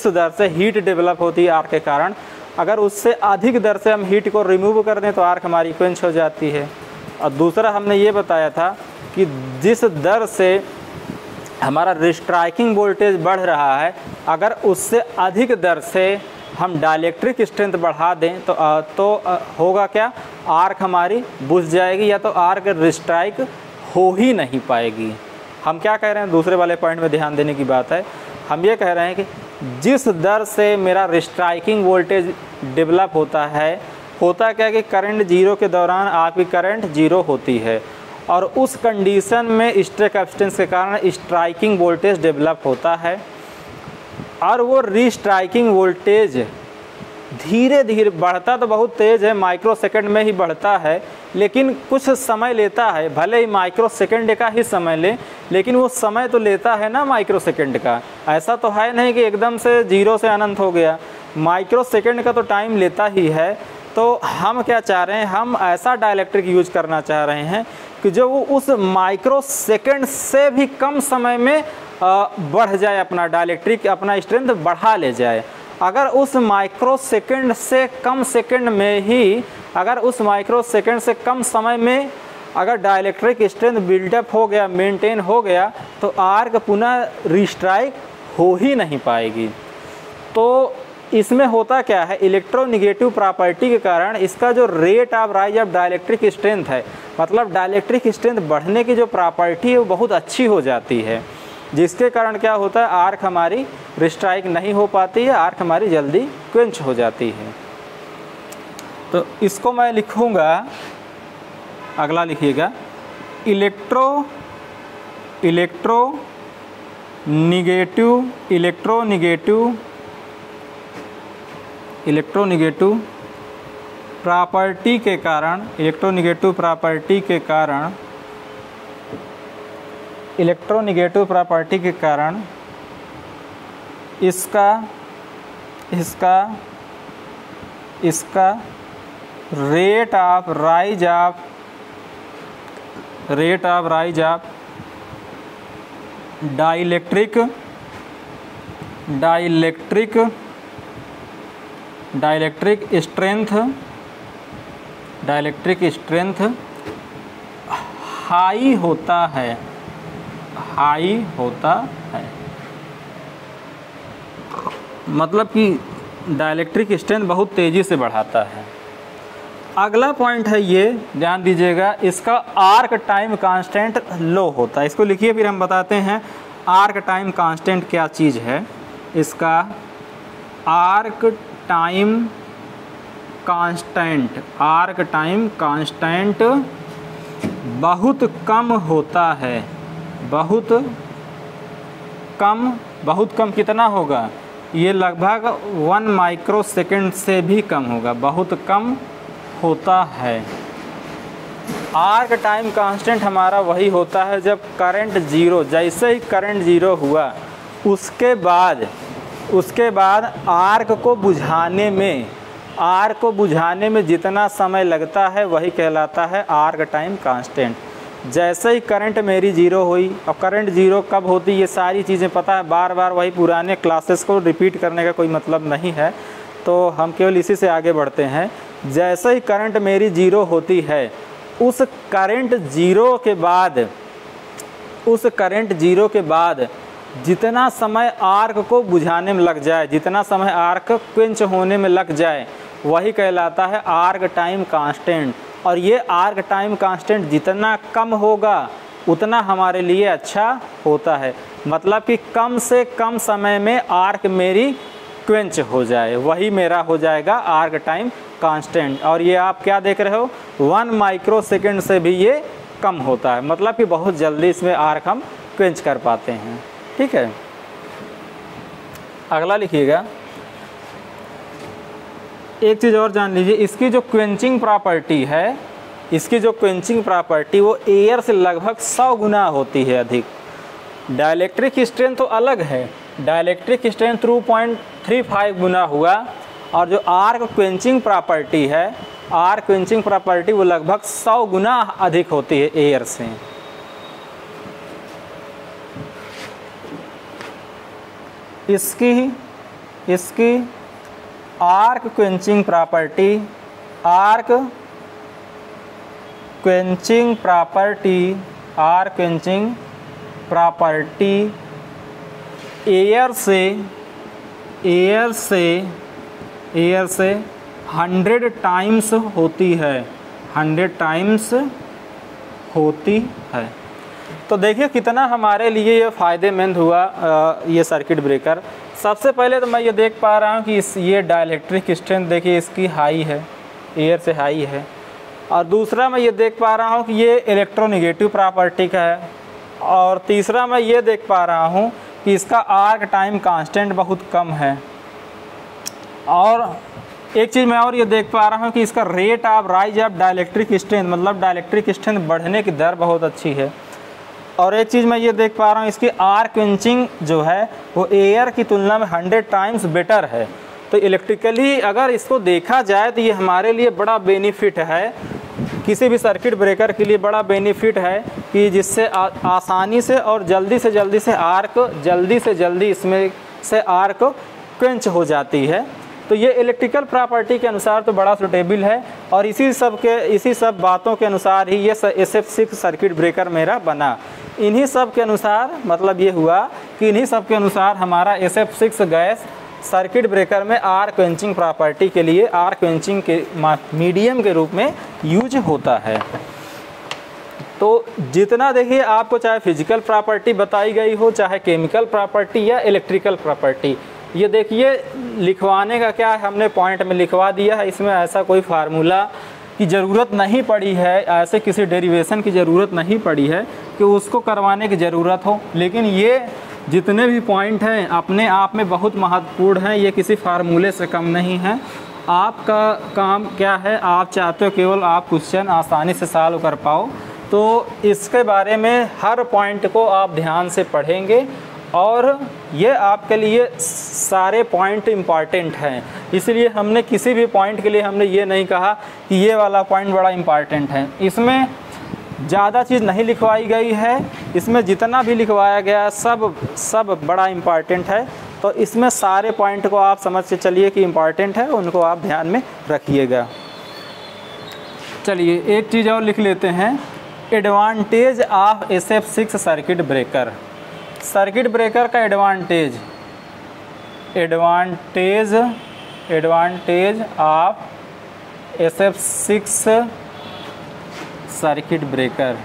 दर से हीट डेवलप होती है आर के कारण, अगर उससे अधिक दर से हम हीट को रिमूव कर दें तो आर्क हमारी क्वेंच हो जाती है। और दूसरा हमने ये बताया था कि जिस दर से हमारा रिस्ट्राइकिंग वोल्टेज बढ़ रहा है, अगर उससे अधिक दर से हम डाइलेक्ट्रिक स्ट्रेंथ बढ़ा दें तो होगा क्या, आर्क हमारी बुझ जाएगी, या तो आर्क रिस्ट्राइक हो ही नहीं पाएगी। हम क्या कह रहे हैं, दूसरे वाले पॉइंट में ध्यान देने की बात है। हम ये कह रहे हैं कि जिस दर से मेरा रिस्ट्राइकिंग वोल्टेज डेवलप होता है, होता क्या कि करंट जीरो के दौरान आपकी करंट जीरो होती है, और उस कंडीशन में स्ट्रे कैपेसिटेंस के कारण स्ट्राइकिंग वोल्टेज डेवलप होता है, और वो रीस्ट्राइकिंग वोल्टेज धीरे धीरे बढ़ता तो बहुत तेज़ है, माइक्रो सेकंड में ही बढ़ता है, लेकिन कुछ समय लेता है। भले ही माइक्रो सेकंड का ही समय ले, लेकिन वो समय तो लेता है ना माइक्रो सेकंड का। ऐसा तो है नहीं कि एकदम से जीरो से अनंत हो गया, माइक्रो सेकंड का तो टाइम लेता ही है। तो हम क्या चाह रहे हैं, हम ऐसा डाइलेक्ट्रिक यूज करना चाह रहे हैं कि जो वो उस माइक्रो सेकंड से भी कम समय में बढ़ जाए, अपना डाइलेक्ट्रिक अपना स्ट्रेंथ बढ़ा ले जाए। अगर उस माइक्रो सेकंड से कम सेकंड में ही, अगर उस माइक्रो सेकंड से कम समय में अगर डाइलेक्ट्रिक स्ट्रेंथ बिल्डअप हो गया, मेंटेन हो गया, तो आर्क पुनः रिस्ट्राइक हो ही नहीं पाएगी। तो इसमें होता क्या है, इलेक्ट्रोनिगेटिव प्रॉपर्टी के कारण इसका जो rate of rise of dielectric strength है, मतलब डाइलेक्ट्रिक स्ट्रेंथ बढ़ने की जो प्रॉपर्टी है वो बहुत अच्छी हो जाती है, जिसके कारण क्या होता है, आर्क हमारी रिस्ट्राइक नहीं हो पाती है, आर्क हमारी जल्दी क्वेंच हो जाती है। तो इसको मैं लिखूँगा, अगला लिखिएगा, इलेक्ट्रोनिगेटिव प्रॉपर्टी के कारण, इलेक्ट्रोनिगेटिव प्रॉपर्टी के कारण इसका rate of rise of dielectric strength high होता है, मतलब कि डाइलेक्ट्रिक स्ट्रेंथ बहुत तेज़ी से बढ़ाता है। अगला पॉइंट है ये, ध्यान दीजिएगा, इसका आर्क टाइम कांस्टेंट लो होता है। इसको लिखिए, फिर हम बताते हैं आर्क टाइम कांस्टेंट क्या चीज़ है। इसका arc time constant, arc time constant बहुत कम होता है, बहुत कम कितना होगा, ये लगभग 1 माइक्रोसेकंड से भी कम होगा, बहुत कम होता है। आर्क टाइम कांस्टेंट हमारा वही होता है जब करंट जीरो, जैसे ही करंट जीरो हुआ उसके बाद आर्क को बुझाने में जितना समय लगता है वही कहलाता है आर्क टाइम कांस्टेंट। जैसे ही करंट मेरी जीरो हुई, और करंट जीरो कब होती ये सारी चीज़ें पता है, बार बार वही पुराने क्लासेस को रिपीट करने का कोई मतलब नहीं है, तो हम केवल इसी से आगे बढ़ते हैं। जैसे ही करंट मेरी जीरो होती है उस करंट जीरो के बाद जितना समय आर्क को बुझाने में लग जाए, जितना समय आर्क क्वेंच होने में लग जाए वही कहलाता है आर्क टाइम कांस्टेंट। और ये आर्क टाइम कांस्टेंट जितना कम होगा उतना हमारे लिए अच्छा होता है, मतलब कि कम से कम समय में आर्क मेरी क्वेंच हो जाए, वही मेरा हो जाएगा आर्क टाइम कांस्टेंट। और ये आप क्या देख रहे हो, 1 माइक्रोसेकंड से भी ये कम होता है, मतलब कि बहुत जल्दी इसमें आर्क हम क्वेंच कर पाते हैं। ठीक है, अगला लिखिएगा। एक चीज़ और जान लीजिए, इसकी जो क्वेंचिंग प्रॉपर्टी है, इसकी जो क्वेंचिंग प्रॉपर्टी वो एयर से लगभग 100 गुना होती है अधिक। डाइलेक्ट्रिक स्ट्रेंथ तो अलग है, डाइलेक्ट्रिक स्ट्रेंथ 2.35 गुना हुआ, और जो आर्क क्वेंचिंग प्रॉपर्टी है, आर्क क्वेंचिंग प्रॉपर्टी वो लगभग 100 गुना अधिक होती है एयर से। इसकी आर्क क्वेंचिंग प्रॉपर्टी एयर से 100 टाइम्स होती है, 100 टाइम्स होती है। तो देखिए कितना हमारे लिए ये फ़ायदेमंद हुआ ये सर्किट ब्रेकर। सबसे पहले तो मैं ये देख पा रहा हूँ कि ये डाइलेक्ट्रिक स्ट्रेंथ देखिए इसकी हाई है, एयर से हाई है। और दूसरा मैं ये देख पा रहा हूँ कि ये इलेक्ट्रोनेगेटिव प्रॉपर्टी का है। और तीसरा मैं ये देख पा रहा हूँ कि इसका आर्क टाइम कांस्टेंट बहुत कम है। और एक चीज़ मैं और ये देख पा रहा हूँ कि इसका rate of rise of dielectric strength, मतलब डाइलेक्ट्रिक स्ट्रेंथ बढ़ने की दर बहुत अच्छी है। और एक चीज़ मैं ये देख पा रहा हूँ, इसकी आर्क क्वेंचिंग जो है वो एयर की तुलना में 100 टाइम्स बेटर है। तो इलेक्ट्रिकली अगर इसको देखा जाए तो ये हमारे लिए बड़ा बेनिफिट है, किसी भी सर्किट ब्रेकर के लिए बड़ा बेनिफिट है कि जिससे आसानी से और जल्दी से जल्दी इसमें से आर्क क्वेंच हो जाती है। तो ये इलेक्ट्रिकल प्रॉपर्टी के अनुसार तो बड़ा सुटेबल है। और इसी सब बातों के अनुसार ही ये SF6 सर्किट ब्रेकर मेरा बना। इन्हीं सब के अनुसार मतलब ये हुआ कि इन्हीं सब के अनुसार हमारा SF6 गैस सर्किट ब्रेकर में आर्क क्वेंचिंग प्रॉपर्टी के लिए आर्क क्वेंचिंग के मीडियम के रूप में यूज होता है। तो जितना देखिए आपको चाहे फिजिकल प्रॉपर्टी बताई गई हो, चाहे केमिकल प्रॉपर्टी या इलेक्ट्रिकल प्रॉपर्टी, ये देखिए लिखवाने का क्या है, हमने पॉइंट में लिखवा दिया है। इसमें ऐसा कोई फार्मूला की ज़रूरत नहीं पड़ी है, ऐसे किसी डेरिवेशन की ज़रूरत नहीं पड़ी है कि उसको करवाने की ज़रूरत हो। लेकिन ये जितने भी पॉइंट हैं अपने आप में बहुत महत्वपूर्ण हैं, ये किसी फार्मूले से कम नहीं है। आपका काम क्या है, आप चाहते हो केवल आप क्वेश्चन आसानी से सॉल्व कर पाओ, तो इसके बारे में हर पॉइंट को आप ध्यान से पढ़ेंगे। और ये आपके लिए सारे पॉइंट इम्पॉर्टेंट हैं, इसलिए हमने किसी भी पॉइंट के लिए हमने ये नहीं कहा कि ये वाला पॉइंट बड़ा इम्पॉर्टेंट है। इसमें ज़्यादा चीज़ नहीं लिखवाई गई है, इसमें जितना भी लिखवाया गया सब बड़ा इम्पॉर्टेंट है। तो इसमें सारे पॉइंट को आप समझ के चलिए कि इम्पॉर्टेंट है, उनको आप ध्यान में रखिएगा। चलिए एक चीज़ और लिख लेते हैं, advantage of SF6 circuit breaker. Circuit breaker का advantage of SF6 circuit breaker.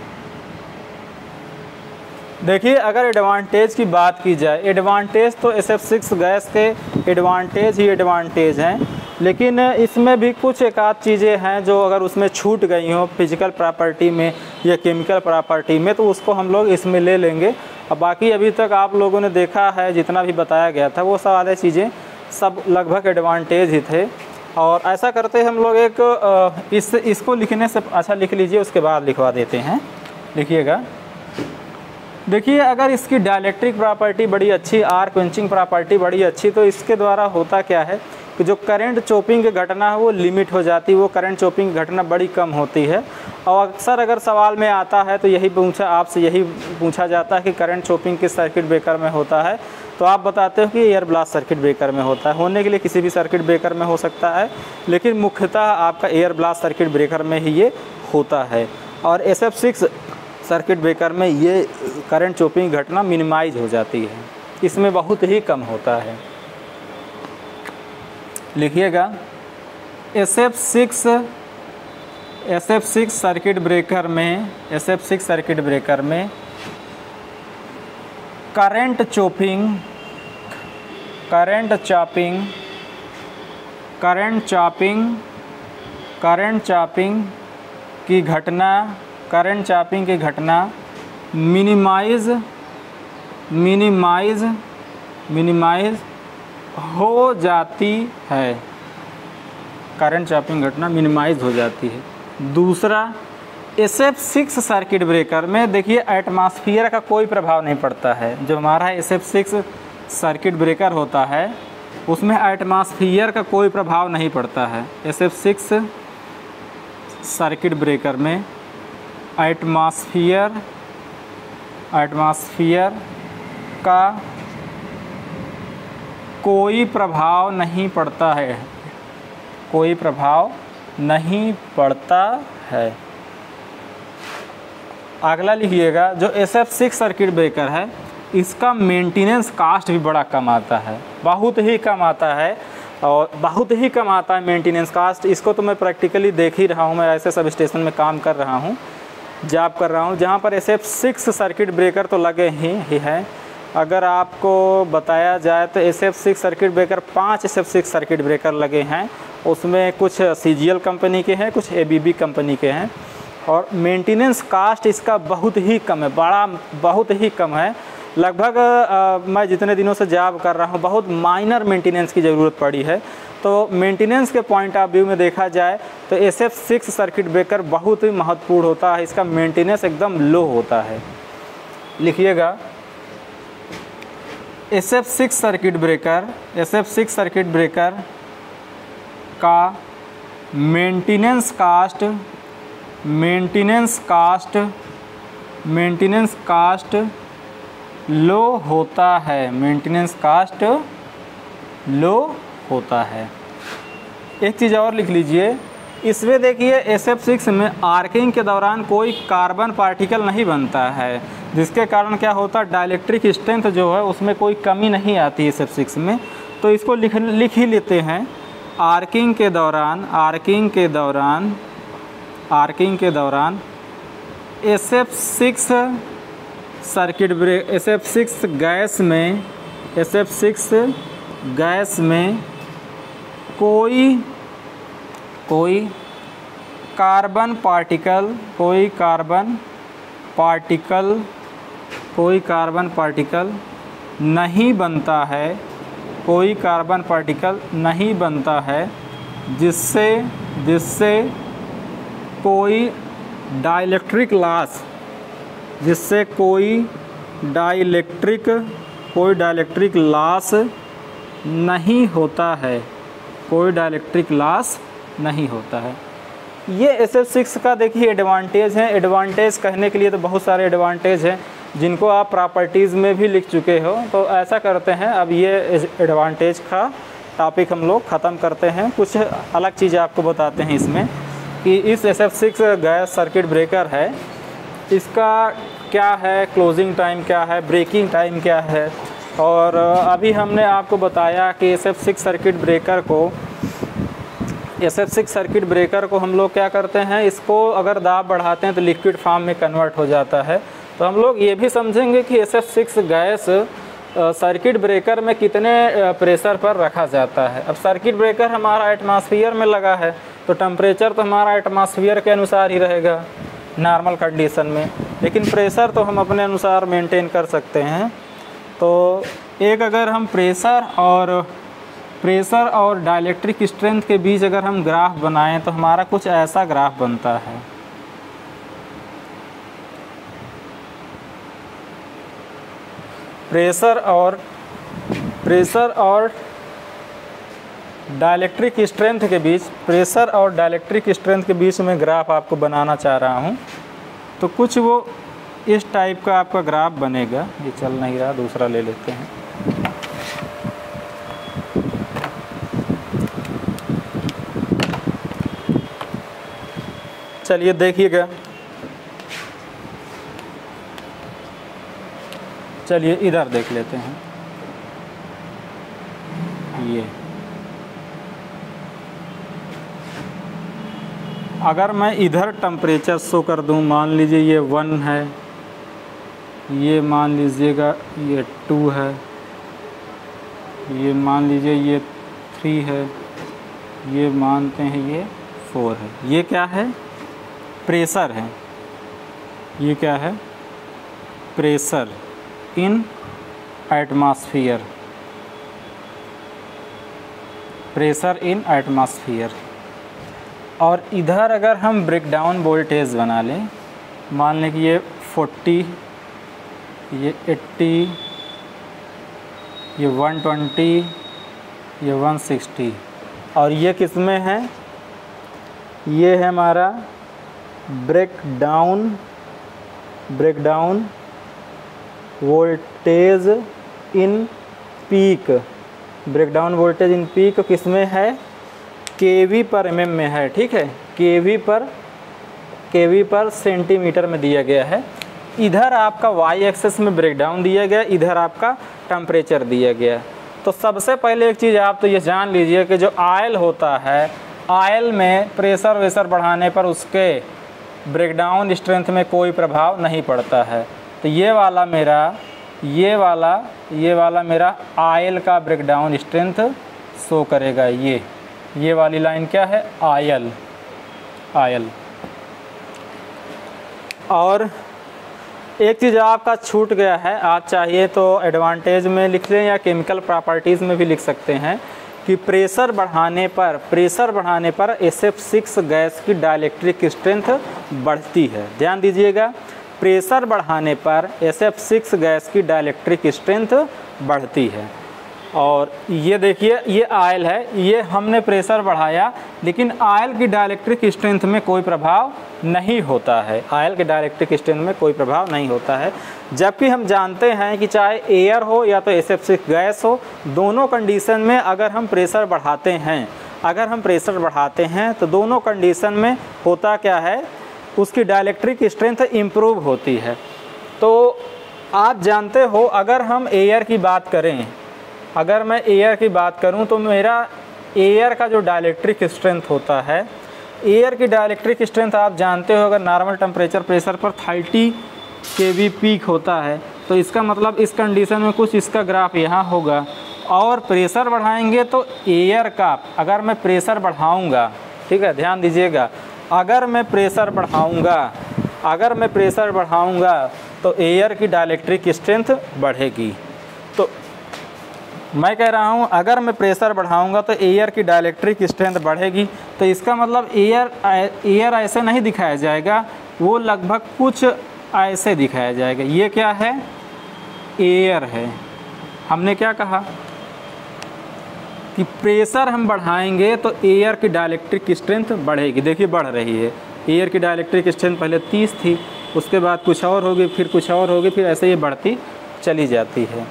देखिए अगर एडवांटेज की बात की जाए, एडवांटेज तो SF6 गैस के एडवांटेज ही एडवांटेज हैं। लेकिन इसमें भी कुछ एक आध चीज़ें हैं जो अगर उसमें छूट गई हों फिजिकल प्रॉपर्टी में या केमिकल प्रॉपर्टी में, तो उसको हम लोग इसमें ले लेंगे। अब बाकी अभी तक आप लोगों ने देखा है जितना भी बताया गया था वो सारे चीज़ें सब लगभग एडवांटेज ही थे। और ऐसा करते हम लोग एक इसको लिखने से अच्छा लिख लीजिए, उसके बाद लिखवा देते हैं। लिखिएगा, देखिए अगर इसकी डाइलेक्ट्रिक प्रॉपर्टी बड़ी अच्छी, आर क्वेंचिंग प्रॉपर्टी बड़ी अच्छी, तो इसके द्वारा होता क्या है कि जो करंट चॉपिंग की घटना है वो लिमिट हो जाती है, वो करंट चॉपिंग की घटना बड़ी कम होती है। और अक्सर अगर सवाल में आता है तो यही आपसे यही पूछा जाता है कि करंट चॉपिंग किस सर्किट ब्रेकर में होता है, तो आप बताते हो कि एयर ब्लास्ट सर्किट ब्रेकर में होता है। होने के लिए किसी भी सर्किट ब्रेकर में हो सकता है, लेकिन मुख्यतः आपका एयर ब्लास्ट सर्किट ब्रेकर में ही ये होता है। और SF6 सर्किट ब्रेकर में ये करंट चॉपिंग घटना मिनिमाइज हो जाती है, इसमें बहुत ही कम होता है। लिखिएगा, SF6 सर्किट ब्रेकर में करंट चॉपिंग की घटना मिनिमाइज हो जाती है। करंट चॉपिंग घटना मिनिमाइज हो जाती है। दूसरा, SF6 सर्किट ब्रेकर में देखिए एटमॉस्फेयर का कोई प्रभाव नहीं पड़ता है। जो हमारा SF6 सर्किट ब्रेकर होता है उसमें एटमॉस्फेयर का कोई प्रभाव नहीं पड़ता है। SF6 सर्किट ब्रेकर में एटमॉस्फेयर का कोई प्रभाव नहीं पड़ता है। अगला लिखिएगा, जो SF6 सर्किट ब्रेकर है इसका मेंटेनेंस कास्ट भी बड़ा कम आता है, बहुत ही कम आता है मेंटेनेंस कास्ट। इसको तो मैं प्रैक्टिकली देख ही रहा हूँ, मैं ऐसे सब स्टेशन में काम कर रहा हूँ, जॉब कर रहा हूँ, जहाँ पर SF6 सर्किट ब्रेकर तो लगे ही हैं। अगर आपको बताया जाए तो SF6 circuit breaker 5 SF6 circuit breaker लगे हैं, उसमें कुछ CGL कंपनी के हैं, कुछ ABB कंपनी के हैं। और मेंटेनेंस कास्ट इसका बहुत ही कम है, बहुत ही कम है। लगभग मैं जितने दिनों से जॉब कर रहा हूँ बहुत माइनर मेंटेनेंस की ज़रूरत पड़ी है। तो मेंटेनेंस के पॉइंट ऑफ व्यू में देखा जाए तो SF6 सर्किट ब्रेकर बहुत ही महत्वपूर्ण होता है, इसका मेंटेनेंस एकदम लो होता है। लिखिएगा, SF6 सर्किट ब्रेकर का मेंटेनेंस कास्ट लो होता है। एक चीज़ और लिख लीजिए, इसमें देखिए SF6 में आर्किंग के दौरान कोई कार्बन पार्टिकल नहीं बनता है, जिसके कारण क्या होता है डाइलेक्ट्रिक स्ट्रेंथ जो है उसमें कोई कमी नहीं आती SF6 में। तो इसको लिख ही लेते हैं, आर्किंग के दौरान SF6 गैस में कोई कार्बन पार्टिकल नहीं बनता है, जिससे कोई डाइलेक्ट्रिक लॉस नहीं होता है। ये SF6 का देखिए एडवांटेज है। एडवांटेज कहने के लिए तो बहुत सारे एडवांटेज हैं जिनको आप प्रॉपर्टीज़ में भी लिख चुके हो। तो ऐसा करते हैं, अब ये एडवांटेज का टॉपिक हम लोग ख़त्म करते हैं, कुछ अलग चीज़ें आपको बताते हैं इसमें कि इस SF6 गैस सर्किट ब्रेकर है, इसका क्या है क्लोजिंग टाइम, क्या है ब्रेकिंग टाइम, क्या है। और अभी हमने आपको बताया कि SF6 सर्किट ब्रेकर को हम लोग क्या करते हैं, इसको अगर दाब बढ़ाते हैं तो लिक्विड फॉर्म में कन्वर्ट हो जाता है। तो हम लोग ये भी समझेंगे कि SF6 गैस सर्किट ब्रेकर में कितने प्रेशर पर रखा जाता है। अब सर्किट ब्रेकर हमारा एटमॉस्फेयर में लगा है तो टेम्परेचर तो हमारा एटमॉस्फेयर के अनुसार ही रहेगा नॉर्मल कंडीशन में, लेकिन प्रेशर तो हम अपने अनुसार मेंटेन कर सकते हैं। तो एक अगर हम प्रेशर और डाइलेक्ट्रिक स्ट्रेंथ के बीच अगर हम ग्राफ बनाएं तो हमारा कुछ ऐसा ग्राफ बनता है। प्रेशर और डाइलेक्ट्रिक स्ट्रेंथ के बीच में ग्राफ आपको बनाना चाह रहा हूँ। तो कुछ वो इस टाइप का आपका ग्राफ बनेगा। ये चल नहीं रहा, दूसरा ले लेते हैं। चलिए देखिएगा, चलिए इधर देख लेते हैं। ये अगर मैं इधर टेम्परेचर शो कर दूं, मान लीजिए ये 1 है, ये मान लीजिएगा ये 2 है, ये मान लीजिए ये 3 है, ये मानते हैं ये 4 है। ये क्या है? प्रेशर है। ये क्या है? Pressure in atmosphere, pressure in atmosphere. और इधर अगर हम ब्रेकडाउन वोल्टेज बना लें, मान लें कि ये 40, ये 80, ये 120, ये 160, और ये किस में है? ये है हमारा breakdown voltage in peak. Breakdown voltage in peak किस में है? केवी पर एमएम में है। ठीक है, केवी पर सेंटीमीटर में दिया गया है। इधर आपका वाई एक्सेस में ब्रेकडाउन दिया गया, इधर आपका टेम्परेचर दिया गया। तो सबसे पहले एक चीज़ आप तो ये जान लीजिए कि जो आयल होता है, आयल में प्रेशर वेशर बढ़ाने पर उसके ब्रेकडाउन स्ट्रेंथ में कोई प्रभाव नहीं पड़ता है। तो ये वाला मेरा आयल का ब्रेकडाउन स्ट्रेंथ शो करेगा। ये वाली लाइन क्या है? आयल। और एक चीज़ आपका छूट गया है, आप चाहिए तो एडवांटेज में लिख लें या केमिकल प्रॉपर्टीज़ में भी लिख सकते हैं कि प्रेशर बढ़ाने पर SF6 गैस की डाइलेक्ट्रिक स्ट्रेंथ बढ़ती है। ध्यान दीजिएगा, प्रेशर बढ़ाने पर SF6 गैस की डाइलेक्ट्रिक स्ट्रेंथ बढ़ती है। और ये देखिए, ये आयल है, ये हमने प्रेशर बढ़ाया लेकिन आयल की डाइलेक्ट्रिक स्ट्रेंथ में कोई प्रभाव नहीं होता है। आयल के डाइलेक्ट्रिक स्ट्रेंथ में कोई प्रभाव नहीं होता है, जबकि हम जानते हैं कि चाहे एयर हो या तो SF6 गैस हो, दोनों कंडीशन में अगर हम प्रेशर बढ़ाते हैं तो दोनों कंडीशन में होता क्या है? उसकी डाइलेक्ट्रिक स्ट्रेंथ इम्प्रूव होती है। तो आप जानते हो, अगर मैं एयर की बात करूं तो मेरा एयर का जो डाइलेक्ट्रिक स्ट्रेंथ होता है, एयर की डाइलेक्ट्रिक स्ट्रेंथ आप जानते हो, अगर नॉर्मल टेम्परेचर प्रेशर पर 30 kV पीक होता है तो इसका मतलब इस कंडीशन में कुछ इसका ग्राफ यहाँ होगा। और प्रेशर बढ़ाएंगे तो एयर का, अगर मैं प्रेशर बढ़ाऊँगा, ठीक है, ध्यान दीजिएगा, अगर मैं प्रेशर बढ़ाऊँगा तो एयर की डाइलेक्ट्रिक स्ट्रेंथ बढ़ेगी। तो मैं कह रहा हूँ अगर मैं प्रेशर बढ़ाऊंगा तो एयर की डाइलेक्ट्रिक स्ट्रेंथ बढ़ेगी। तो इसका मतलब एयर ऐसे नहीं दिखाया जाएगा, वो लगभग कुछ ऐसे दिखाया जाएगा। ये क्या है? एयर है। हमने क्या कहा कि प्रेशर हम बढ़ाएंगे तो एयर की डाइलेक्ट्रिक स्ट्रेंथ बढ़ेगी। देखिए बढ़ रही है। एयर की डाइलेक्ट्रिक स्ट्रेंथ पहले 30 थी, उसके बाद कुछ और होगी, फिर कुछ और होगी, फिर ऐसे ये बढ़ती चली जाती है।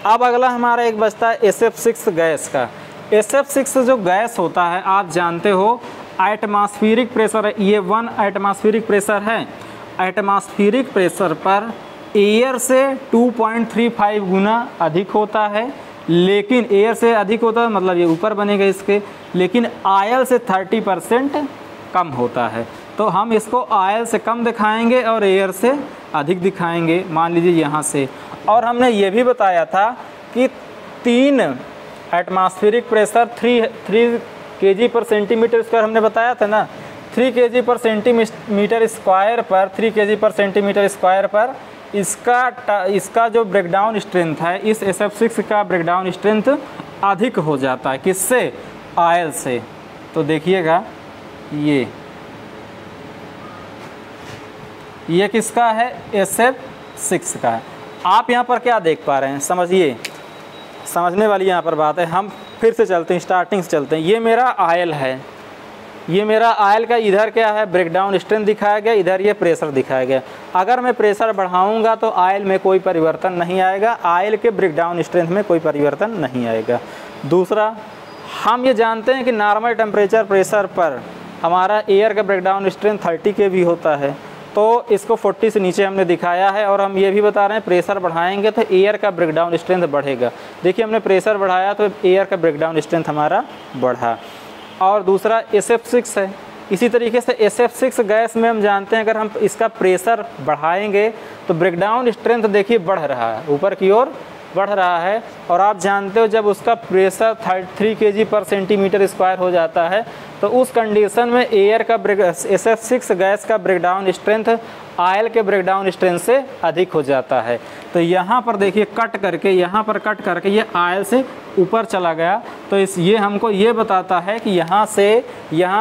अब अगला हमारा एक बचता है SF6 गैस का। SF6 जो गैस होता है, आप जानते हो एटमॉस्फेरिक प्रेशर है, ये 1 एटमॉस्फेरिक प्रेशर है। एटमॉस्फेरिक प्रेशर पर एयर से 2.35 गुना अधिक होता है, लेकिन एयर से अधिक होता है मतलब ये ऊपर बनेगा इसके, लेकिन आयल से 30% कम होता है। तो हम इसको ऑयल से कम दिखाएंगे और एयर से अधिक दिखाएंगे, मान लीजिए यहाँ से। और हमने ये भी बताया था कि 3 एटमॉस्फेरिक प्रेशर 3 kg पर सेंटीमीटर स्क्वायर हमने बताया था ना, 3 kg पर सेंटीमीटर स्क्वायर पर 3 kg पर सेंटीमीटर स्क्वायर पर इसका जो ब्रेकडाउन स्ट्रेंथ है, इस SF6 का ब्रेकडाउन स्ट्रेंथ अधिक हो जाता है। किससे? ऑयल से। तो देखिएगा ये किसका है? SF6 का है। आप यहाँ पर क्या देख पा रहे हैं, समझिए, समझने वाली यहाँ पर बात है। हम फिर से चलते हैं, स्टार्टिंग से चलते हैं। ये मेरा ऑयल है, ये मेरा ऑयल का इधर क्या है? ब्रेकडाउन स्ट्रेंथ दिखाया गया, इधर ये प्रेशर दिखाया गया। अगर मैं प्रेशर बढ़ाऊंगा तो ऑयल में कोई परिवर्तन नहीं आएगा, ऑयल के ब्रेकडाउन स्ट्रेंथ में कोई परिवर्तन नहीं आएगा। दूसरा, हम ये जानते हैं कि नॉर्मल टेम्परेचर प्रेशर पर हमारा एयर का ब्रेकडाउन स्ट्रेंथ 30 के भी होता है, तो इसको 40 से नीचे हमने दिखाया है। और हम ये भी बता रहे हैं प्रेशर बढ़ाएंगे तो एयर का ब्रेकडाउन स्ट्रेंथ बढ़ेगा। देखिए हमने प्रेशर बढ़ाया तो एयर का ब्रेकडाउन स्ट्रेंथ हमारा बढ़ा। और दूसरा SF6 है। इसी तरीके से SF6 गैस में हम जानते हैं अगर हम इसका प्रेशर बढ़ाएंगे तो ब्रेकडाउन स्ट्रेंथ देखिए बढ़ रहा है, ऊपर की ओर बढ़ रहा है। और आप जानते हो जब उसका प्रेशर 3 kg पर सेंटीमीटर स्क्वायर हो जाता है तो उस कंडीशन में एयर का SF6 गैस का ब्रेकडाउन स्ट्रेंथ ऑयल के ब्रेकडाउन स्ट्रेंथ से अधिक हो जाता है। तो यहाँ पर देखिए कट करके, यहाँ पर कट करके ये ऑयल से ऊपर चला गया। तो ये हमको ये बताता है कि यहाँ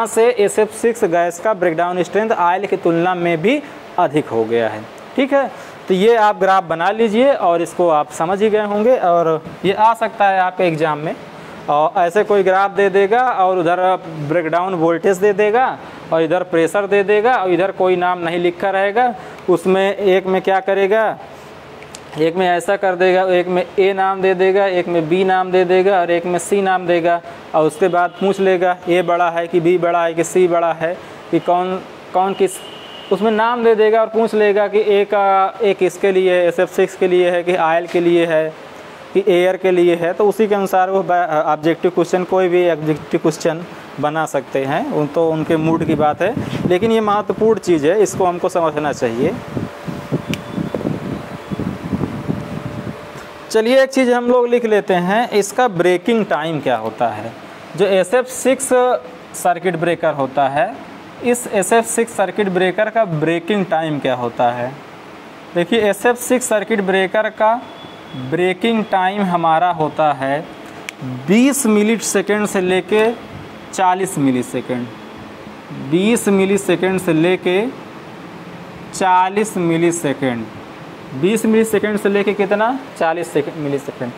से SF6 गैस का ब्रेकडाउन स्ट्रेंथ ऑयल की तुलना में भी अधिक हो गया है। ठीक है, तो ये आप ग्राफ बना लीजिए और इसको आप समझ ही गए होंगे। और ये आ सकता है आपके एग्ज़ाम में, और ऐसे कोई ग्राफ दे देगा और उधर ब्रेकडाउन वोल्टेज दे देगा और इधर प्रेशर दे देगा और इधर कोई नाम नहीं लिखा रहेगा। उसमें एक में क्या करेगा, एक में ऐसा कर देगा, एक में A नाम दे देगा, एक में B नाम दे देगा और एक में C नाम देगा। और उसके बाद पूछ लेगा A बड़ा है कि B बड़ा है कि C बड़ा है, कि कौन किस, उसमें नाम दे देगा और पूछ लेगा कि A किसके लिए है, SF6 के लिए है कि ऑयल के लिए है कि एयर के लिए है। तो उसी के अनुसार वो ऑब्जेक्टिव क्वेश्चन, कोई भी ऑब्जेक्टिव क्वेश्चन बना सकते हैं। तो उनके मूड की बात है, लेकिन ये महत्वपूर्ण चीज़ है, इसको हमको समझना चाहिए। चलिए एक चीज़ हम लोग लिख लेते हैं, इसका ब्रेकिंग टाइम क्या होता है। जो SF6 सर्किट ब्रेकर होता है, इस SF6 सर्किट ब्रेकर का ब्रेकिंग टाइम क्या होता है। देखिए SF6 सर्किट ब्रेकर का ब्रेकिंग टाइम हमारा होता है 20 मिलीसेकंड से लेके 40 मिलीसेकंड। 20 मिलीसेकंड से लेके 40 मिलीसेकंड। 20 मिलीसेकंड से लेके कितना? 40 मिलीसेकंड।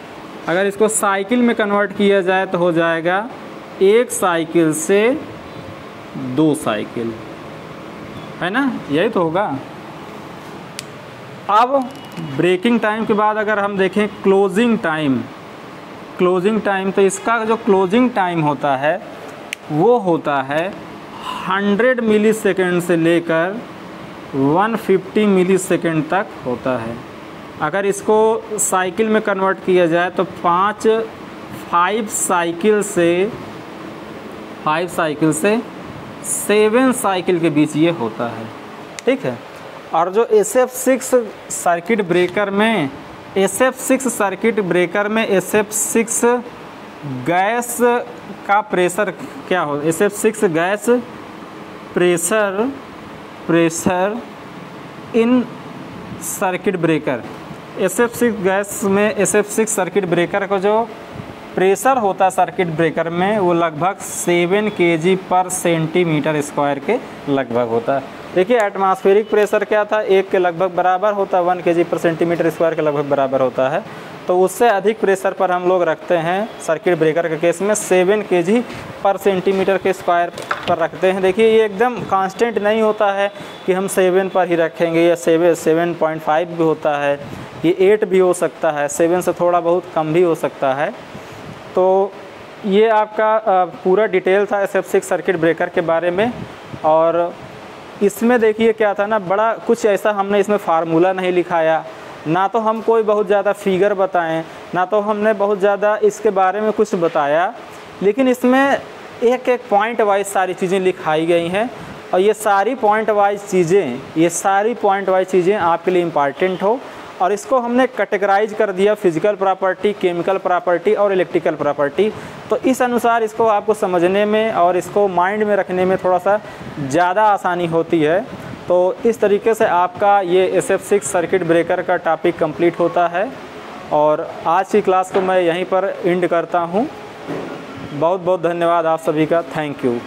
अगर इसको साइकिल में कन्वर्ट किया जाए तो हो जाएगा 1 साइकिल से 2 साइकिल, है ना, यही तो होगा। अब ब्रेकिंग टाइम के बाद अगर हम देखें क्लोजिंग टाइम, तो इसका जो क्लोजिंग टाइम होता है वो होता है 100 मिलीसेकंड से लेकर 150 मिलीसेकंड तक होता है। अगर इसको साइकिल में कन्वर्ट किया जाए तो 5 साइकिल से 7 साइकिल के बीच ये होता है। ठीक है, और जो SF6 सर्किट ब्रेकर में SF6 गैस का प्रेशर क्या हो, SF6 gas pressure in circuit breaker, SF6 gas में SF6 सर्किट ब्रेकर का जो प्रेशर होता है सर्किट ब्रेकर में वो लगभग 7 kg पर सेंटीमीटर स्क्वायर के लगभग होता है। देखिए एटमॉस्फेरिक प्रेशर क्या था, 1 के लगभग बराबर होता है, 1 kg पर सेंटीमीटर स्क्वायर के लगभग बराबर होता है। तो उससे अधिक प्रेशर पर हम लोग रखते हैं सर्किट ब्रेकर के केस में 7 kg पर सेंटीमीटर के स्क्वायर पर रखते हैं। देखिए ये एकदम कांस्टेंट नहीं होता है कि हम 7 पर ही रखेंगे, या 7.5 भी होता है, ये 8 भी हो सकता है, 7 से थोड़ा बहुत कम भी हो सकता है। तो ये आपका पूरा डिटेल था SF6 सर्किट ब्रेकर के बारे में। और इसमें देखिए क्या था ना, बड़ा कुछ ऐसा हमने इसमें फार्मूला नहीं लिखाया, ना तो हम कोई बहुत ज़्यादा फिगर बताएं, ना तो हमने बहुत ज़्यादा इसके बारे में कुछ बताया, लेकिन इसमें एक एक पॉइंट वाइज सारी चीज़ें लिखाई गई हैं। और ये सारी पॉइंट वाइज चीज़ें आपके लिए इम्पॉर्टेंट हो। और इसको हमने कैटेगराइज कर दिया फिज़िकल प्रॉपर्टी, केमिकल प्रॉपर्टी और इलेक्ट्रिकल प्रॉपर्टी। तो इस अनुसार इसको आपको समझने में और इसको माइंड में रखने में थोड़ा सा ज़्यादा आसानी होती है। तो इस तरीके से आपका ये SF6 सर्किट ब्रेकर का टॉपिक कंप्लीट होता है। और आज की क्लास को मैं यहीं पर एंड करता हूँ। बहुत बहुत धन्यवाद आप सभी का। Thank you.